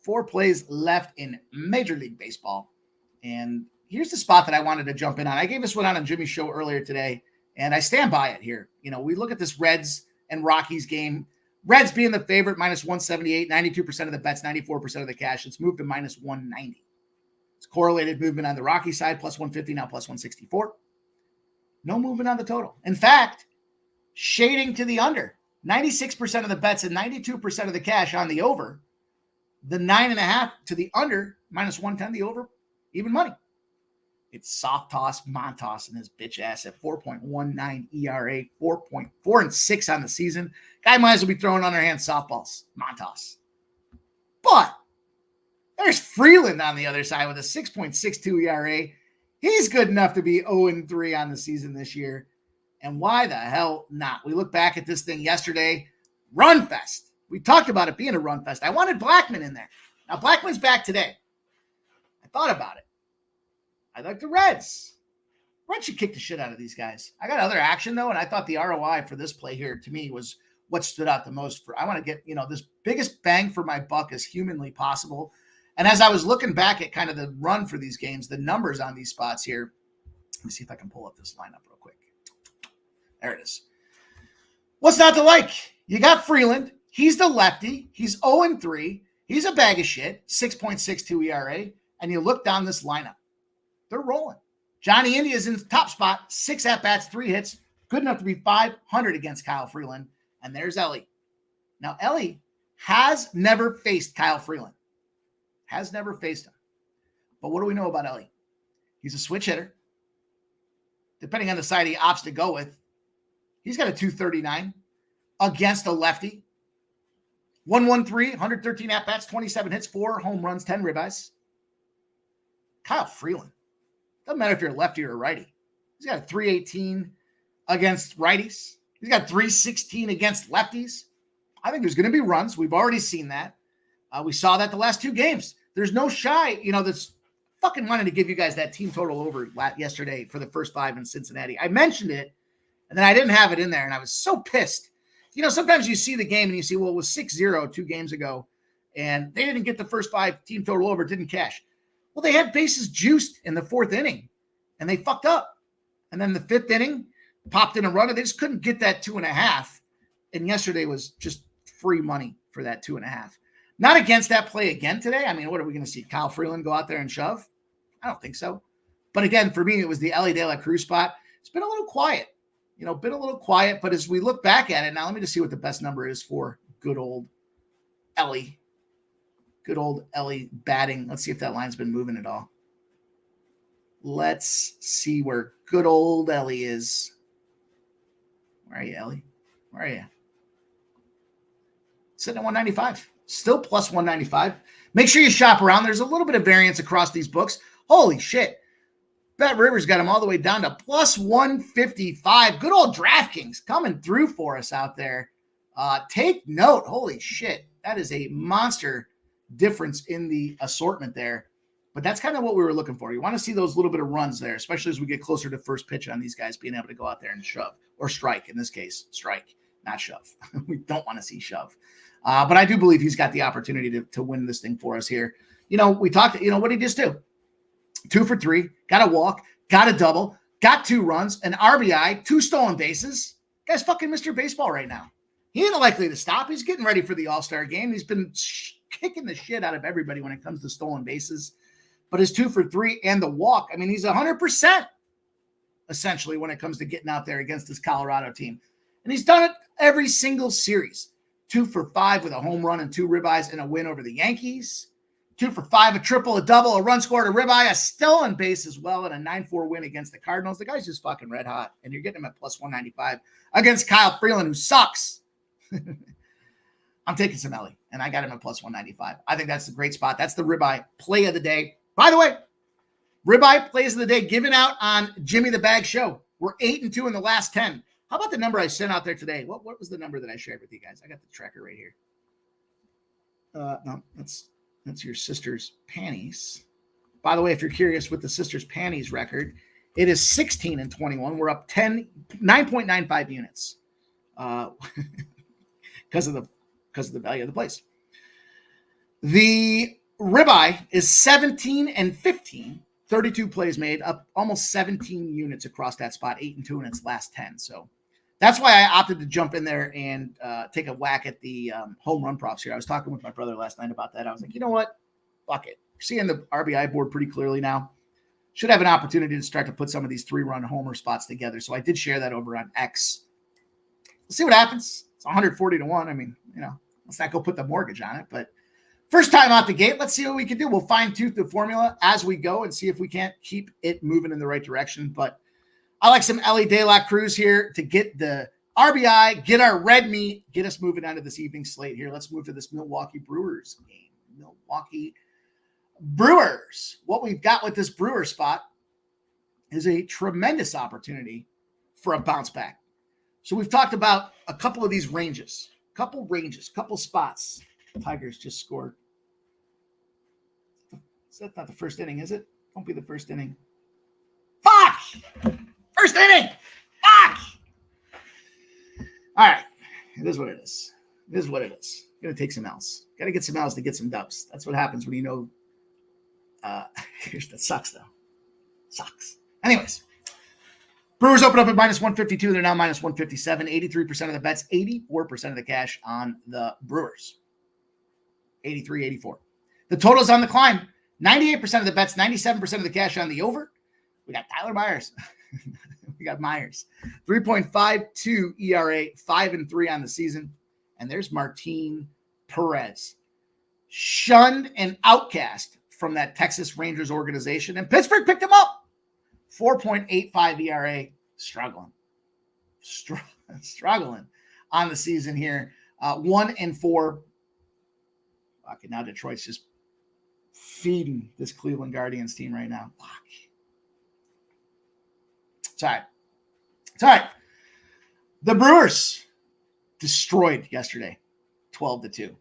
4 plays left in Major League Baseball. And here's the spot that I wanted to jump in on. I gave this one on Jimmy's show earlier today, and I stand by it here. We look at this Reds and Rockies game. Reds being the favorite, minus 178, 92% of the bets, 94% of the cash. It's moved to minus 190. It's correlated movement on the Rocky side, plus 150, now plus 164. No movement on the total. In fact, shading to the under. 96% of the bets and 92% of the cash on the over. The 9.5 to the under, minus 110 the over, even money. It's soft toss Montas and his bitch ass at 4.19 ERA, 4.4 and 6 on the season. Guy might as well be throwing underhand softballs, Montas. But there's Freeland on the other side with a 6.62 ERA. He's good enough to be 0-3 on the season this year. And why the hell not? We look back at this thing yesterday. Run fest. We talked about it being a run fest. I wanted Blackman in there. Now, Blackman's back today. I thought about it. I like the Reds. Reds should kick the shit out of these guys. I got other action, though, and I thought the ROI for this play here, to me, was what stood out the most. I want to get, this biggest bang for my buck as humanly possible. And as I was looking back at kind of the run for these games, the numbers on these spots here, let me see if I can pull up this lineup real quick. There it is. What's not to like? You got Freeland. He's the lefty. He's 0-3. He's a bag of shit, 6.62 ERA. And you look down this lineup. They're rolling. Johnny India is in the top spot, 6 at-bats, 3 hits, good enough to be 500 against Kyle Freeland. And there's Ellie. Now, Ellie has never faced Kyle Freeland. Has never faced him. But what do we know about Ellie? He's a switch hitter. Depending on the side he opts to go with, he's got a 239 against a lefty. 113, 113 at-bats, 27 hits, 4 home runs, 10 ribeyes. Kyle Freeland. Doesn't matter if you're a lefty or a righty. He's got a 318 against righties. He's got 316 against lefties. I think there's going to be runs. We've already seen that. We saw that the last 2 games. There's no shy, that's fucking wanted to give you guys that team total over yesterday for the first 5 in Cincinnati. I mentioned it, and then I didn't have it in there, and I was so pissed. Sometimes you see the game and you see, well, it was 6-0 2 games ago, and they didn't get the first 5 team total over, didn't cash. Well, they had bases juiced in the 4th inning, and they fucked up. And then the 5th inning, popped in a runner. They just couldn't get that 2.5, and yesterday was just free money for that 2.5. Not against that play again today. I mean, what are we going to see? Kyle Freeland go out there and shove? I don't think so. But again, for me, it was the Ellie De La Cruz spot. It's been a little quiet. But as we look back at it, now let me just see what the best number is for good old Ellie. Good old Ellie batting. Let's see if that line's been moving at all. Let's see where good old Ellie is. Where are you, Ellie? Where are you? Sitting at 195. Still plus 195. Make sure you shop around. There's a little bit of variance across these books. Holy shit. Bet Rivers got him all the way down to plus 155. Good old DraftKings coming through for us out there. Take note. Holy shit. That is a monster difference in the assortment there. But that's kind of what we were looking for. You want to see those little bit of runs there, especially as we get closer to first pitch on these guys being able to go out there and shove or strike. In this case, strike, not shove. We don't want to see shove. But I do believe he's got the opportunity to win this thing for us here. We talked, what did he just do? 2 for 3, got a walk, got a double, got 2 runs, an RBI, 2 stolen bases. Guy's fucking Mr. Baseball right now. He ain't likely to stop. He's getting ready for the All-Star game. He's been kicking the shit out of everybody when it comes to stolen bases. But his 2 for 3 and the walk, I mean, he's 100% essentially when it comes to getting out there against this Colorado team. And he's done it every single series. 2 for 5 with a home run and 2 ribeyes and a win over the Yankees. 2 for 5, a triple, a double, a run scored, a ribeye, a stolen base as well, and a 9-4 win against the Cardinals. The guy's just fucking red hot, and you're getting him at plus 195 against Kyle Freeland, who sucks. I'm taking some Ellie, and I got him at plus 195. I think that's a great spot. That's the ribeye play of the day. By the way, ribeye plays of the day given out on Jimmy the Bag Show. We're 8-2 in the last 10. How about the number I sent out there today? What was the number that I shared with you guys? I got the tracker right here. No, that's your sister's panties. By the way, if you're curious with the sister's panties record, it is 16-21. We're up 9.95 units because of the because of the value of the place. The ribeye is 17 and 15, 32 plays made, up almost 17 units across that spot, 8 and 2 in its last 10. So that's why I opted to jump in there and take a whack at the home run props here. I was talking with my brother last night about that. I was like, you know what? Fuck it. Seeing the RBI board pretty clearly now. Should have an opportunity to start to put some of these 3-run homer spots together. So I did share that over on X. We'll see what happens. It's 140 to 1. I mean, let's not go put the mortgage on it. But first time out the gate, let's see what we can do. We'll fine-tooth the formula as we go and see if we can't keep it moving in the right direction. But I like some Ellie De La Cruz here to get the RBI, get our red meat, get us moving on to this evening slate here. Let's move to this Milwaukee Brewers game. Milwaukee Brewers. What we've got with this Brewer spot is a tremendous opportunity for a bounce back. So we've talked about a couple of these ranges, couple spots. Tigers just scored. Is that not the first inning, is it? Won't be the first inning. Fuck! First inning! Fuck! All right. It is what it is. It is what it is. Got to take some L's. Got to get some L's to get some dubs. That's what happens when you know. That sucks, though. Sucks. Anyways. Brewers open up at minus 152. They're now minus 157. 83% of the bets, 84% of the cash on the Brewers. 83, 84. The total's on the climb. 98% of the bets, 97% of the cash on the over. We got Tyler Myers. We got Myers. 3.52 ERA, 5-3 on the season. And there's Martin Perez. Shunned and outcast from that Texas Rangers organization. And Pittsburgh picked him up. 4.85 ERA, struggling on the season here. 1-4. Okay, now Detroit's just feeding this Cleveland Guardians team right now. Fuck. It's all right. It's all right. The Brewers destroyed yesterday, 12-2.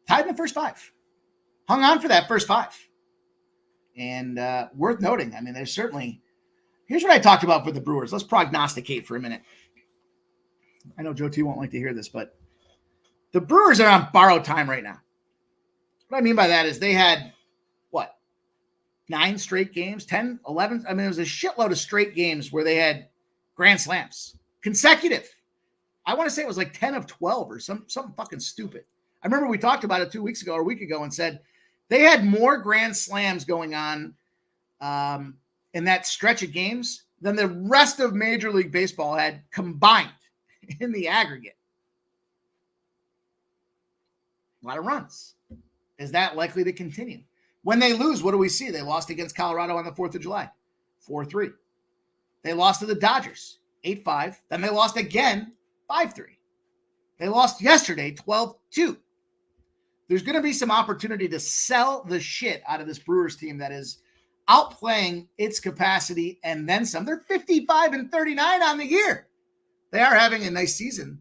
Tied in the first 5. Hung on for that first 5. And worth noting, I mean, there's certainly, here's what I talked about for the Brewers. Let's prognosticate for a minute. I know Joe T won't like to hear this, but the Brewers are on borrowed time right now. What I mean by that is they had, 9 straight games, 10, 11. I mean, it was a shitload of straight games where they had grand slams. Consecutive. I want to say it was like 10 of 12 or something fucking stupid. I remember we talked about it 2 weeks ago or a week ago and said they had more grand slams going on in that stretch of games than the rest of Major League Baseball had combined in the aggregate. A lot of runs. Is that likely to continue? When they lose, what do we see? They lost against Colorado on the 4th of July, 4-3. They lost to the Dodgers, 8-5. Then they lost again, 5-3. They lost yesterday, 12-2. There's going to be some opportunity to sell the shit out of this Brewers team that is outplaying its capacity and then some. They're 55-39 on the year. They are having a nice season,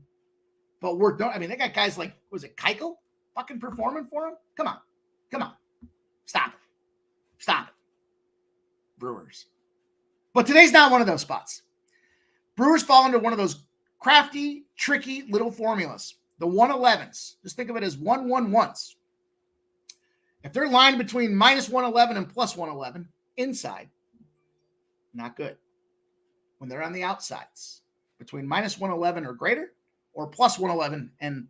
but they got guys like, was it Keuchel fucking performing for them? Come on. Stop it. Brewers. But today's not one of those spots. Brewers fall into one of those crafty, tricky little formulas. The 111s. Just think of it as 111s. If they're lined between minus 111 and plus 111, inside, not good. When they're on the outsides, between minus 111 or greater, or plus 111 and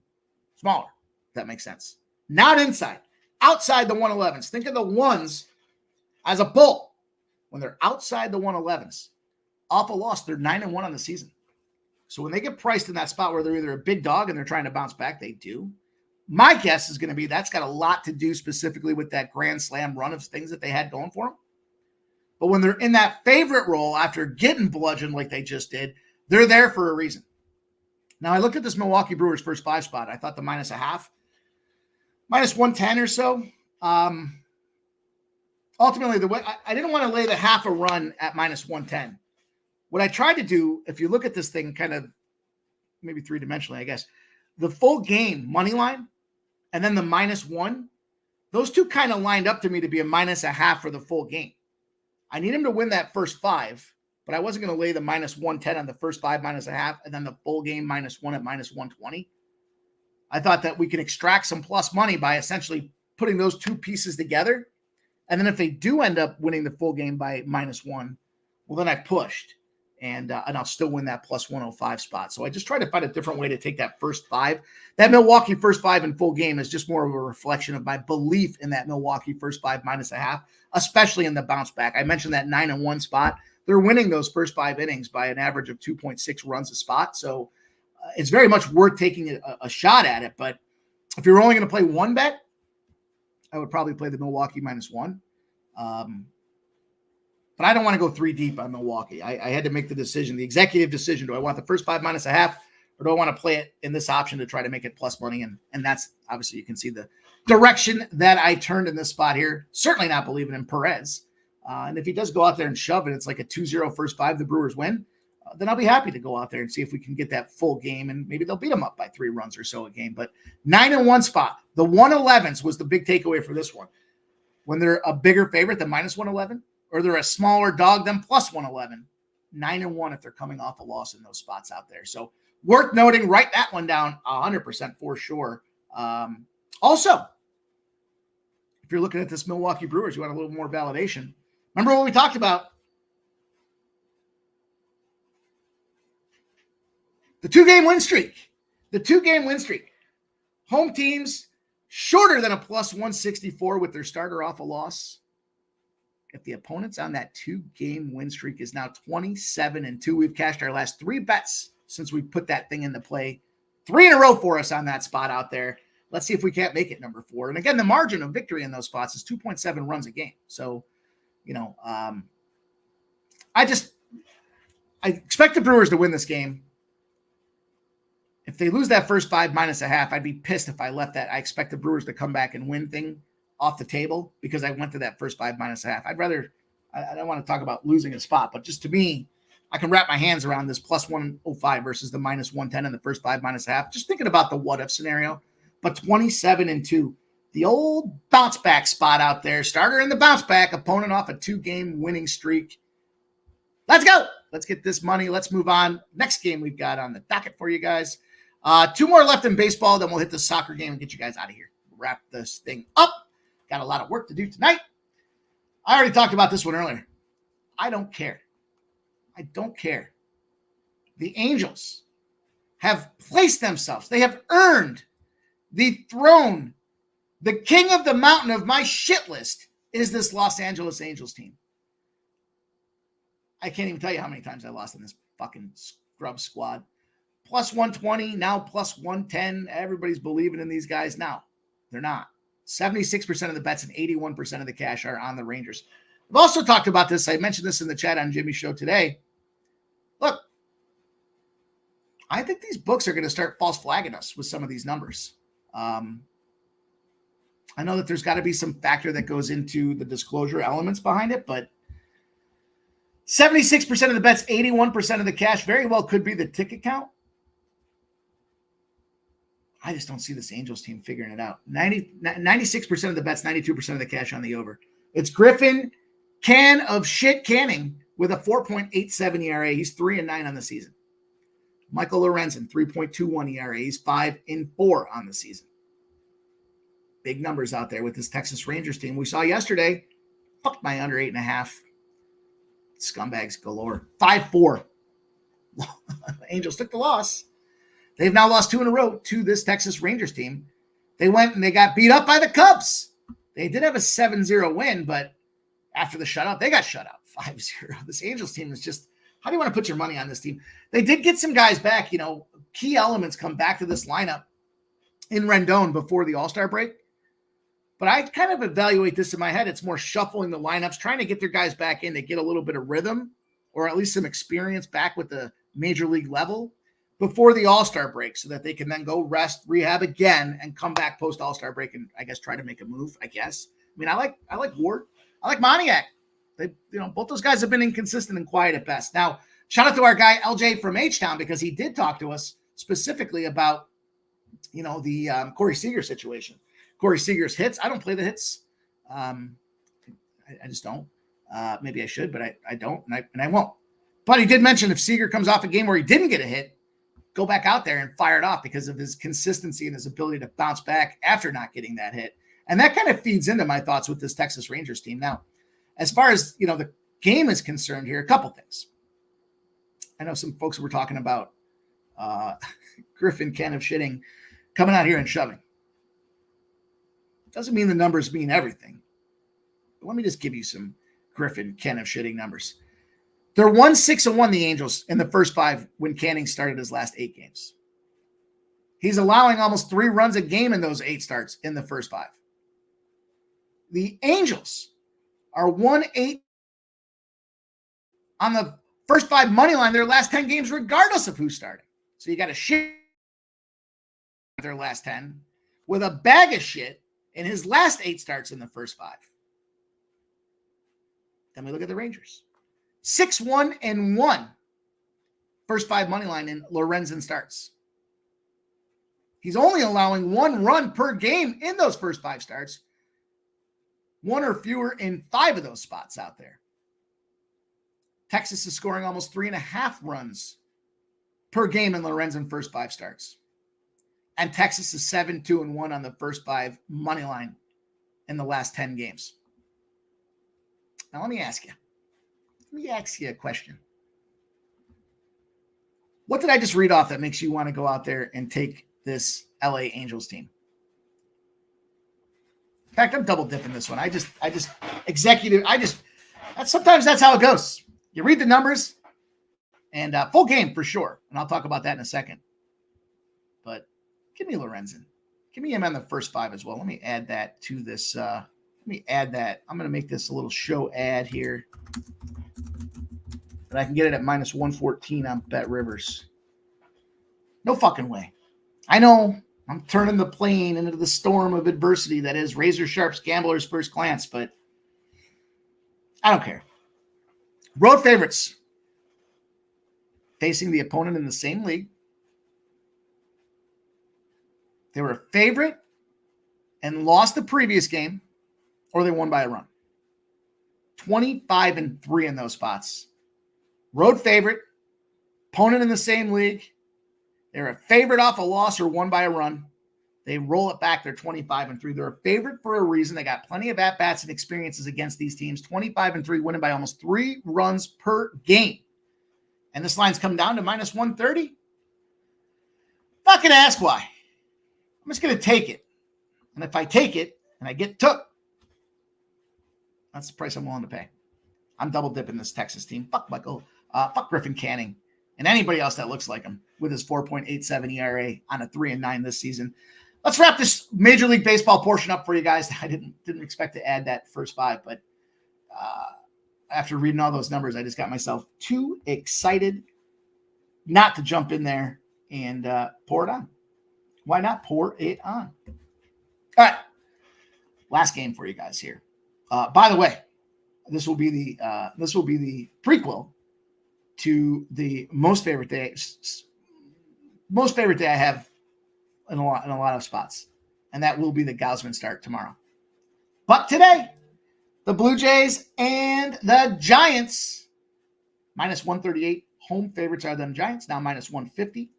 smaller, if that makes sense. Not inside. Outside the 111s. Think of the ones as a bull. When they're outside the 111s, off a loss, they're 9-1 on the season. So when they get priced in that spot where they're either a big dog and they're trying to bounce back, they do. My guess is going to be that's got a lot to do specifically with that grand slam run of things that they had going for them. But when they're in that favorite role after getting bludgeoned like they just did, they're there for a reason. Now, I looked at this Milwaukee Brewers first 5 spot. I thought the minus a half, minus 110 or so. Ultimately, the way I didn't want to lay the half a run at minus 110. What I tried to do, if you look at this thing kind of maybe 3-dimensionally, I guess, the full game money line and then the minus 1, those two kind of lined up to me to be a minus a half for the full game. I need him to win that first 5, but I wasn't going to lay the minus 110 on the first 5 minus a half and then the full game minus 1 at minus 120. I thought that we can extract some plus money by essentially putting those two pieces together. And then if they do end up winning the full game by -1, well, then I pushed. And I'll still win that plus 105 spot. So I just try to find a different way to take that first 5. That Milwaukee first 5 in full game is just more of a reflection of my belief in that Milwaukee first 5 -0.5, especially in the bounce back. I mentioned that 9-1 spot. They're winning those first 5 innings by an average of 2.6 runs a spot. So it's very much worth taking a shot at it. But if you're only going to play one bet, I would probably play the Milwaukee -1. But I don't want to go 3 deep on Milwaukee. I had to make the decision, the executive decision. Do I want the first 5 -0.5, or do I want to play it in this option to try to make it plus money? And that's obviously, you can see the direction that I turned in this spot here. Certainly not believing in Perez. And if he does go out there and shove it, it's like a 2-0 first 5, the Brewers win. Then I'll be happy to go out there and see if we can get that full game, and maybe they'll beat them up by 3 runs or so a game. But 9-1 spot, the 111s was the big takeaway for this one. When they're a bigger favorite than -111, or they're a smaller dog than +111, 9-1 if they're coming off a loss in those spots out there. So worth noting, write that one down 100% for sure. Also, if you're looking at this Milwaukee Brewers, you want a little more validation. Remember what we talked about? The 2-game win streak. The 2-game win streak. Home teams shorter than a +164 with their starter off a loss. If the opponent's on that 2-game win streak is now 27-2, we've cashed our last 3 bets since we put that thing into play. 3 in a row for us on that spot out there. Let's see if we can't make it number 4. And again, the margin of victory in those spots is 2.7 runs a game. So, I expect the Brewers to win this game. If they lose that first 5 -0.5, I'd be pissed if I left that. I expect the Brewers to come back and win thing off the table because I went to that first 5 -0.5. I don't want to talk about losing a spot, but just to me, I can wrap my hands around this +105 versus the -110 in the first 5 -0.5. Just thinking about the what if scenario, but 27-2, the old bounce back spot out there, starter in the bounce back, opponent off a 2-game winning streak. Let's go. Let's get this money. Let's move on. Next game we've got on the docket for you guys. 2 more left in baseball, then we'll hit the soccer game and get you guys out of here. Wrap this thing up. Got a lot of work to do tonight. I already talked about this one earlier. I don't care. I don't care. The Angels have placed themselves. They have earned the throne. The king of the mountain of my shit list is this Los Angeles Angels team. I can't even tell you how many times I lost in this fucking scrub squad. +120, now +110. Everybody's believing in these guys now. They're not. 76% of the bets and 81% of the cash are on the Rangers. I've also talked about this. I mentioned this in the chat on Jimmy's show today. Look, I think these books are going to start false flagging us with some of these numbers. I know that there's got to be some factor that goes into the disclosure elements behind it, but 76% of the bets, 81% of the cash very well could be the ticket count. I just don't see this Angels team figuring it out. 96% of the bets, 92% of the cash on the over. It's Griffin, can of shit canning with a 4.87 ERA. He's 3-9 on the season. Michael Lorenzen, 3.21 ERA. He's 5-4 on the season. Big numbers out there with this Texas Rangers team. We saw yesterday, fuck my under 8.5. Scumbags galore. 5-4. Angels took the loss. They've now lost 2 in a row to this Texas Rangers team. They went and they got beat up by the Cubs. They did have a 7-0 win, but after the shutout, they got shut out 5-0. This Angels team is just, how do you want to put your money on this team? They did get some guys back. Key elements come back to this lineup in Rendon before the All-Star break. But I kind of evaluate this in my head. It's more shuffling the lineups, trying to get their guys back in to get a little bit of rhythm or at least some experience back with the major league level before the All-Star break so that they can then go rest, rehab again, and come back post All-Star break and I guess try to make a move, I guess. I mean, I like Ward. I like Moniak. They, both those guys have been inconsistent and quiet at best. Now, shout out to our guy LJ from H-Town because he did talk to us specifically about, the Corey Seager situation. Corey Seager's hits. I don't play the hits. I just don't. Maybe I should, but I don't, and I won't. But he did mention if Seager comes off a game where he didn't get a hit, go back out there and fire it off because of his consistency and his ability to bounce back after not getting that hit. And that kind of feeds into my thoughts with this Texas Rangers team. Now, as far as, the game is concerned here, a couple things. I know some folks were talking about Griffin can of shitting coming out here and shoving. Doesn't mean the numbers mean everything. But let me just give you some Griffin can of shitting numbers. They're 1-6-1, the Angels, in the first 5 when Canning started his last 8 games. He's allowing almost 3 runs a game in those 8 starts in the first 5. The Angels are 1-8 on the first 5 money line their last 10 games, regardless of who's starting. So you got to shit their last 10 with a bag of shit in his last 8 starts in the first 5. Then we look at the Rangers. 6-1-1 first 5 money line in Lorenzen starts. He's only allowing 1 run per game in those first 5 starts. 1 or fewer in 5 of those spots out there. Texas is scoring almost 3.5 runs per game in Lorenzen first 5 starts. And Texas is 7-2-1 on the first 5 money line in the last 10 games. Now let me ask you a question. What did I just read off that makes you want to go out there and take this LA Angels team? In fact, I'm double dipping this one. Sometimes that's how it goes. You read the numbers and full game for sure. And I'll talk about that in a second. But give me Lorenzen. Give me him on the first 5 as well. Let me add that to this. I'm going to make this a little show ad here. And I can get it at -114 on Bet Rivers. No fucking way. I know I'm turning the plane into the storm of adversity that is Razor Sharp's Gambler's First Glance, but I don't care. Road favorites facing the opponent in the same league. They were a favorite and lost the previous game, or they won by a run. 25-3 in those spots. Road favorite, opponent in the same league. They're a favorite off a loss or won by a run. They roll it back. They're 25-3. They're a favorite for a reason. They got plenty of at-bats and experiences against these teams. 25-3, winning by almost 3 runs per game. And this line's come down to -130. Not going to ask why. I'm just going to take it. And if I take it and I get took, that's the price I'm willing to pay. I'm double dipping this Texas team. Fuck Michael. Fuck Griffin Canning and anybody else that looks like him with his 4.87 ERA on a 3-9 this season. Let's wrap this Major League Baseball portion up for you guys. I didn't expect to add that first 5, but after reading all those numbers, I just got myself too excited not to jump in there and pour it on. Why not pour it on? All right, last game for you guys here. By the way, this will be the prequel to the most favorite day I have in a lot of spots, and that will be the Gausman start tomorrow. But today, the Blue Jays and the Giants, -138. Home favorites are them Giants, now -150.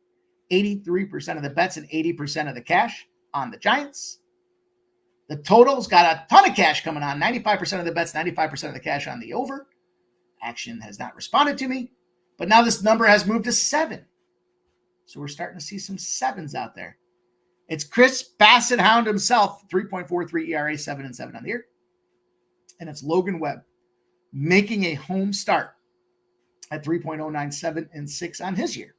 83% of the bets and 80% of the cash on the Giants. The total's got a ton of cash coming on. 95% of the bets, 95% of the cash on the over. Action has not responded to me, but now this number has moved to 7. So we're starting to see some 7s out there. It's Chris Bassett Hound himself, 3.43 ERA, 7-7 on the year. And it's Logan Webb making a home start at 3.09, 7-6 on his year.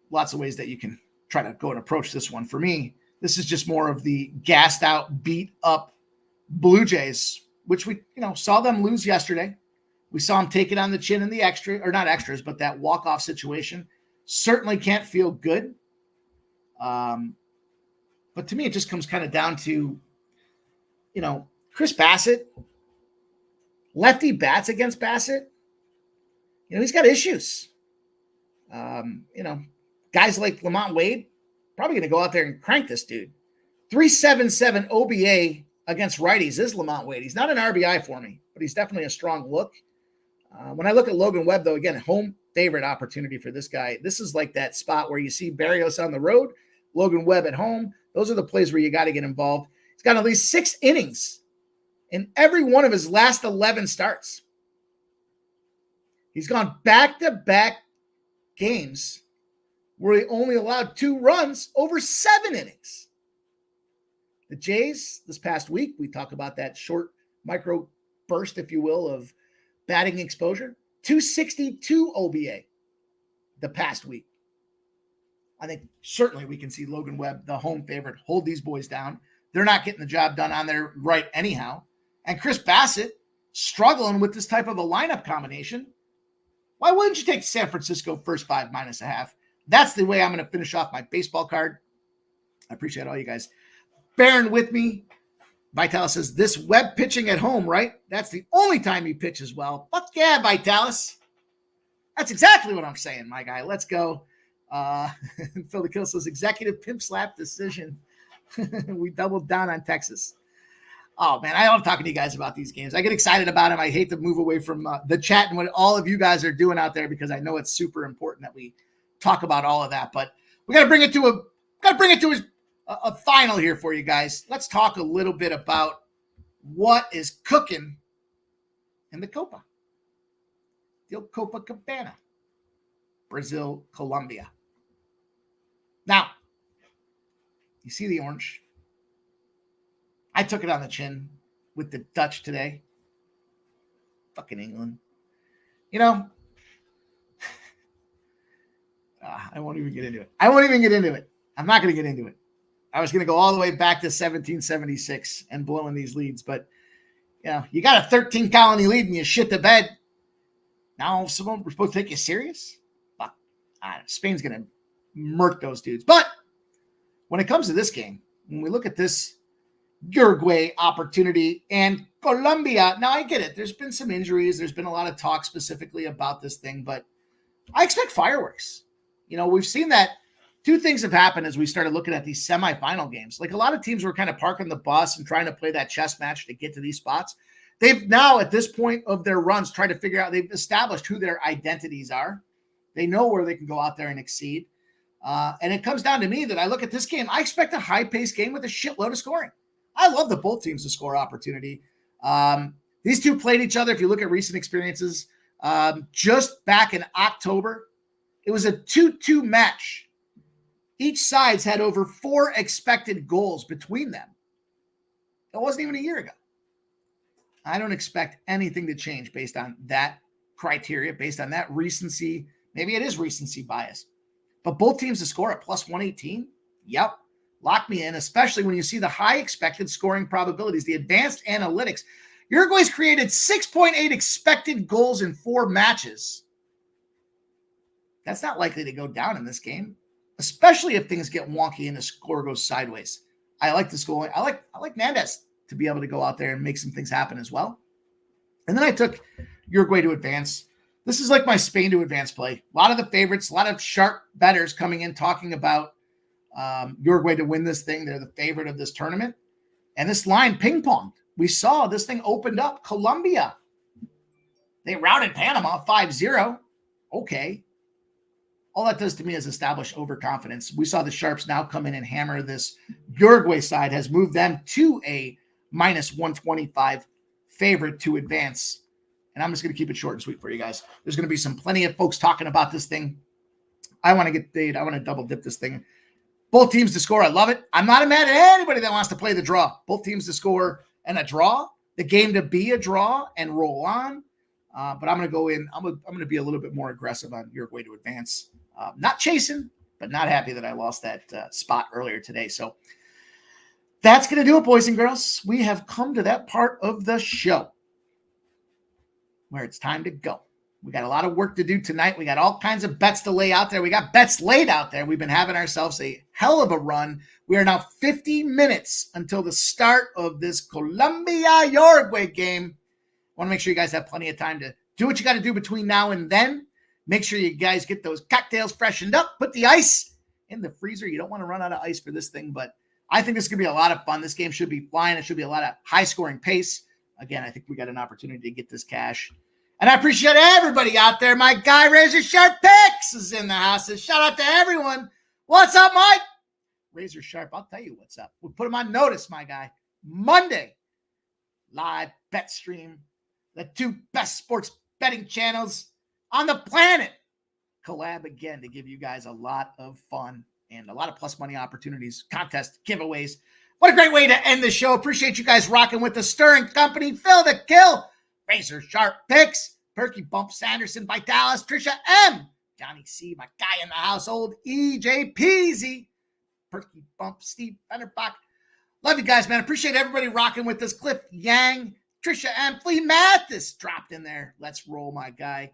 Lots of ways that you can try to go and approach this one. For me, this is just more of the gassed out, beat up Blue Jays, which we, saw them lose yesterday. We saw them take it on the chin in the extra, or not extras, but that walk-off situation. Certainly can't feel good. But to me, it just comes kind of down to, Chris Bassett, lefty bats against Bassett. He's got issues. Guys like Lamont Wade, probably going to go out there and crank this dude. 3.77 OBA against righties is Lamont Wade. He's not an RBI for me, but he's definitely a strong look. When I look at Logan Webb, though, again, home favorite opportunity for this guy. This is like that spot where you see Barrios on the road, Logan Webb at home. Those are the plays where you got to get involved. He's got at least 6 innings in every one of his last 11 starts. He's gone back-to-back games where he only allowed 2 runs over 7 innings. The Jays, this past week, we talked about that short micro burst, if you will, of batting exposure. 262 OBA the past week. I think certainly we can see Logan Webb, the home favorite, hold these boys down. They're not getting the job done on their right anyhow. And Chris Bassett struggling with this type of a lineup combination. Why wouldn't you take San Francisco first 5 -0.5? That's the way I'm going to finish off my baseball card. I appreciate all you guys bearing with me. Vitalis says, this Webb pitching at home, right? That's the only time he pitches well. Fuck yeah, Vitalis. That's exactly what I'm saying, my guy. Let's go. Phil the Kill says, executive pimp slap decision. We doubled down on Texas. Oh, man, I love talking to you guys about these games. I get excited about them. I hate to move away from the chat and what all of you guys are doing out there because I know it's super important that we talk about all of that. But we got to bring it to a final here for you guys. Let's talk a little bit about what is cooking in the Copa. The Copa Cabana. Brazil, Colombia. Now, you see the orange? I took it on the chin with the Dutch today. Fucking England. You know, I won't even get into it. I'm not going to get into it. I was going to go all the way back to 1776 and blowing these leads, but you got a 13 colony lead and you shit the bed. Now we're supposed to take you serious? Fuck. Spain's going to murk those dudes. But when it comes to this game, when we look at this Uruguay opportunity and Colombia, now I get it. There's been some injuries. There's been a lot of talk specifically about this thing, but I expect fireworks. We've seen that. 2 things have happened as we started looking at these semifinal games. Like a lot of teams were kind of parking the bus and trying to play that chess match to get to these spots. They've now, at this point of their runs, tried to figure out, they've established who their identities are. They know where they can go out there and exceed. And it comes down to me that I look at this game. I expect a high-paced game with a shitload of scoring. I love the both teams to score opportunity. These two played each other. If you look at recent experiences, just back in October, it was a 2-2 match. Each side's had over 4 expected goals between them. It wasn't even a year ago. I don't expect anything to change based on that criteria, based on that recency. Maybe it is recency bias. But both teams to score at plus 118? Yep. Lock me in, especially when you see the high expected scoring probabilities, the advanced analytics. Uruguay's created 6.8 expected goals in 4 matches. That's not likely to go down in this game, especially if things get wonky and the score goes sideways. I like the scoring. I like Nandez to be able to go out there and make some things happen as well. And then I took Uruguay to advance. This is like my Spain to advance play. A lot of the favorites, a lot of sharp bettors coming in talking about Uruguay to win this thing. They're the favorite of this tournament. And this line ping-ponged. We saw this thing opened up. Colombia. They routed Panama 5-0. Okay. All that does to me is establish overconfidence. We saw the Sharps now come in and hammer this Uruguay side, has moved them to a minus 125 favorite to advance. And I'm just going to keep it short and sweet for you guys. There's going to be plenty of folks talking about this thing. I want to get paid. I want to double dip this thing. Both teams to score. I love it. I'm not mad at anybody that wants to play the draw. Both teams to score and a draw. The game to be a draw and roll on. But I'm going to go in. I'm going to be a little bit more aggressive on Uruguay to advance. Not chasing, but not happy that I lost that spot earlier today. So that's going to do it, boys and girls. We have come to that part of the show where it's time to go. We got a lot of work to do tonight. We got all kinds of bets to lay out there. We got bets laid out there. We've been having ourselves a hell of a run. We are now 50 minutes until the start of this Colombia-Uruguay game. I want to make sure you guys have plenty of time to do what you got to do between now and then. Make sure you guys get those cocktails freshened up. Put the ice in the freezer. You don't want to run out of ice for this thing, but I think this is going to be a lot of fun. This game should be flying. It should be a lot of high-scoring pace. Again, I think we got an opportunity to get this cash And I appreciate everybody out there. My guy, Razor Sharp Picks, is in the house. And shout out to everyone. What's up, Mike? Razor Sharp, I'll tell you what's up. We'll put him on notice, my guy. Monday, live bet stream. The two best sports betting channels on the planet collab again to give you guys a lot of fun and a lot of plus money opportunities, contests, giveaways. What a great way to end the show. Appreciate you guys rocking with the Stirring Company. Phil the Kill, Razor Sharp Picks, Perky Bump Sanderson, Vitalis, Trisha M, Johnny C, my guy in the household, EJ Peasy, Perky Bump, Steve Fennerbach. Love you guys, man. Appreciate everybody rocking with us. Cliff Yang, Trisha M, Flea Mathis dropped in there. Let's roll, my guy.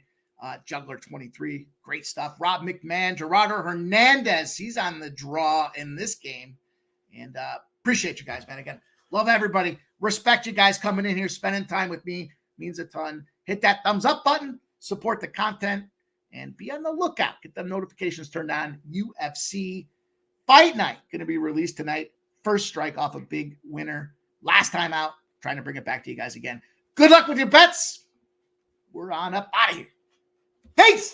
Juggler 23, great stuff. Rob McMahon, Gerardo Hernandez, he's on the draw in this game. And appreciate you guys, man. Again, love everybody. Respect you guys coming in here, spending time with me. Means a ton. Hit that thumbs up button, support the content, and be on the lookout. Get them notifications turned on. UFC Fight Night going to be released tonight. First strike off a big winner. Last time out, trying to bring it back to you guys again. Good luck with your bets. We're on up out of here. Peace.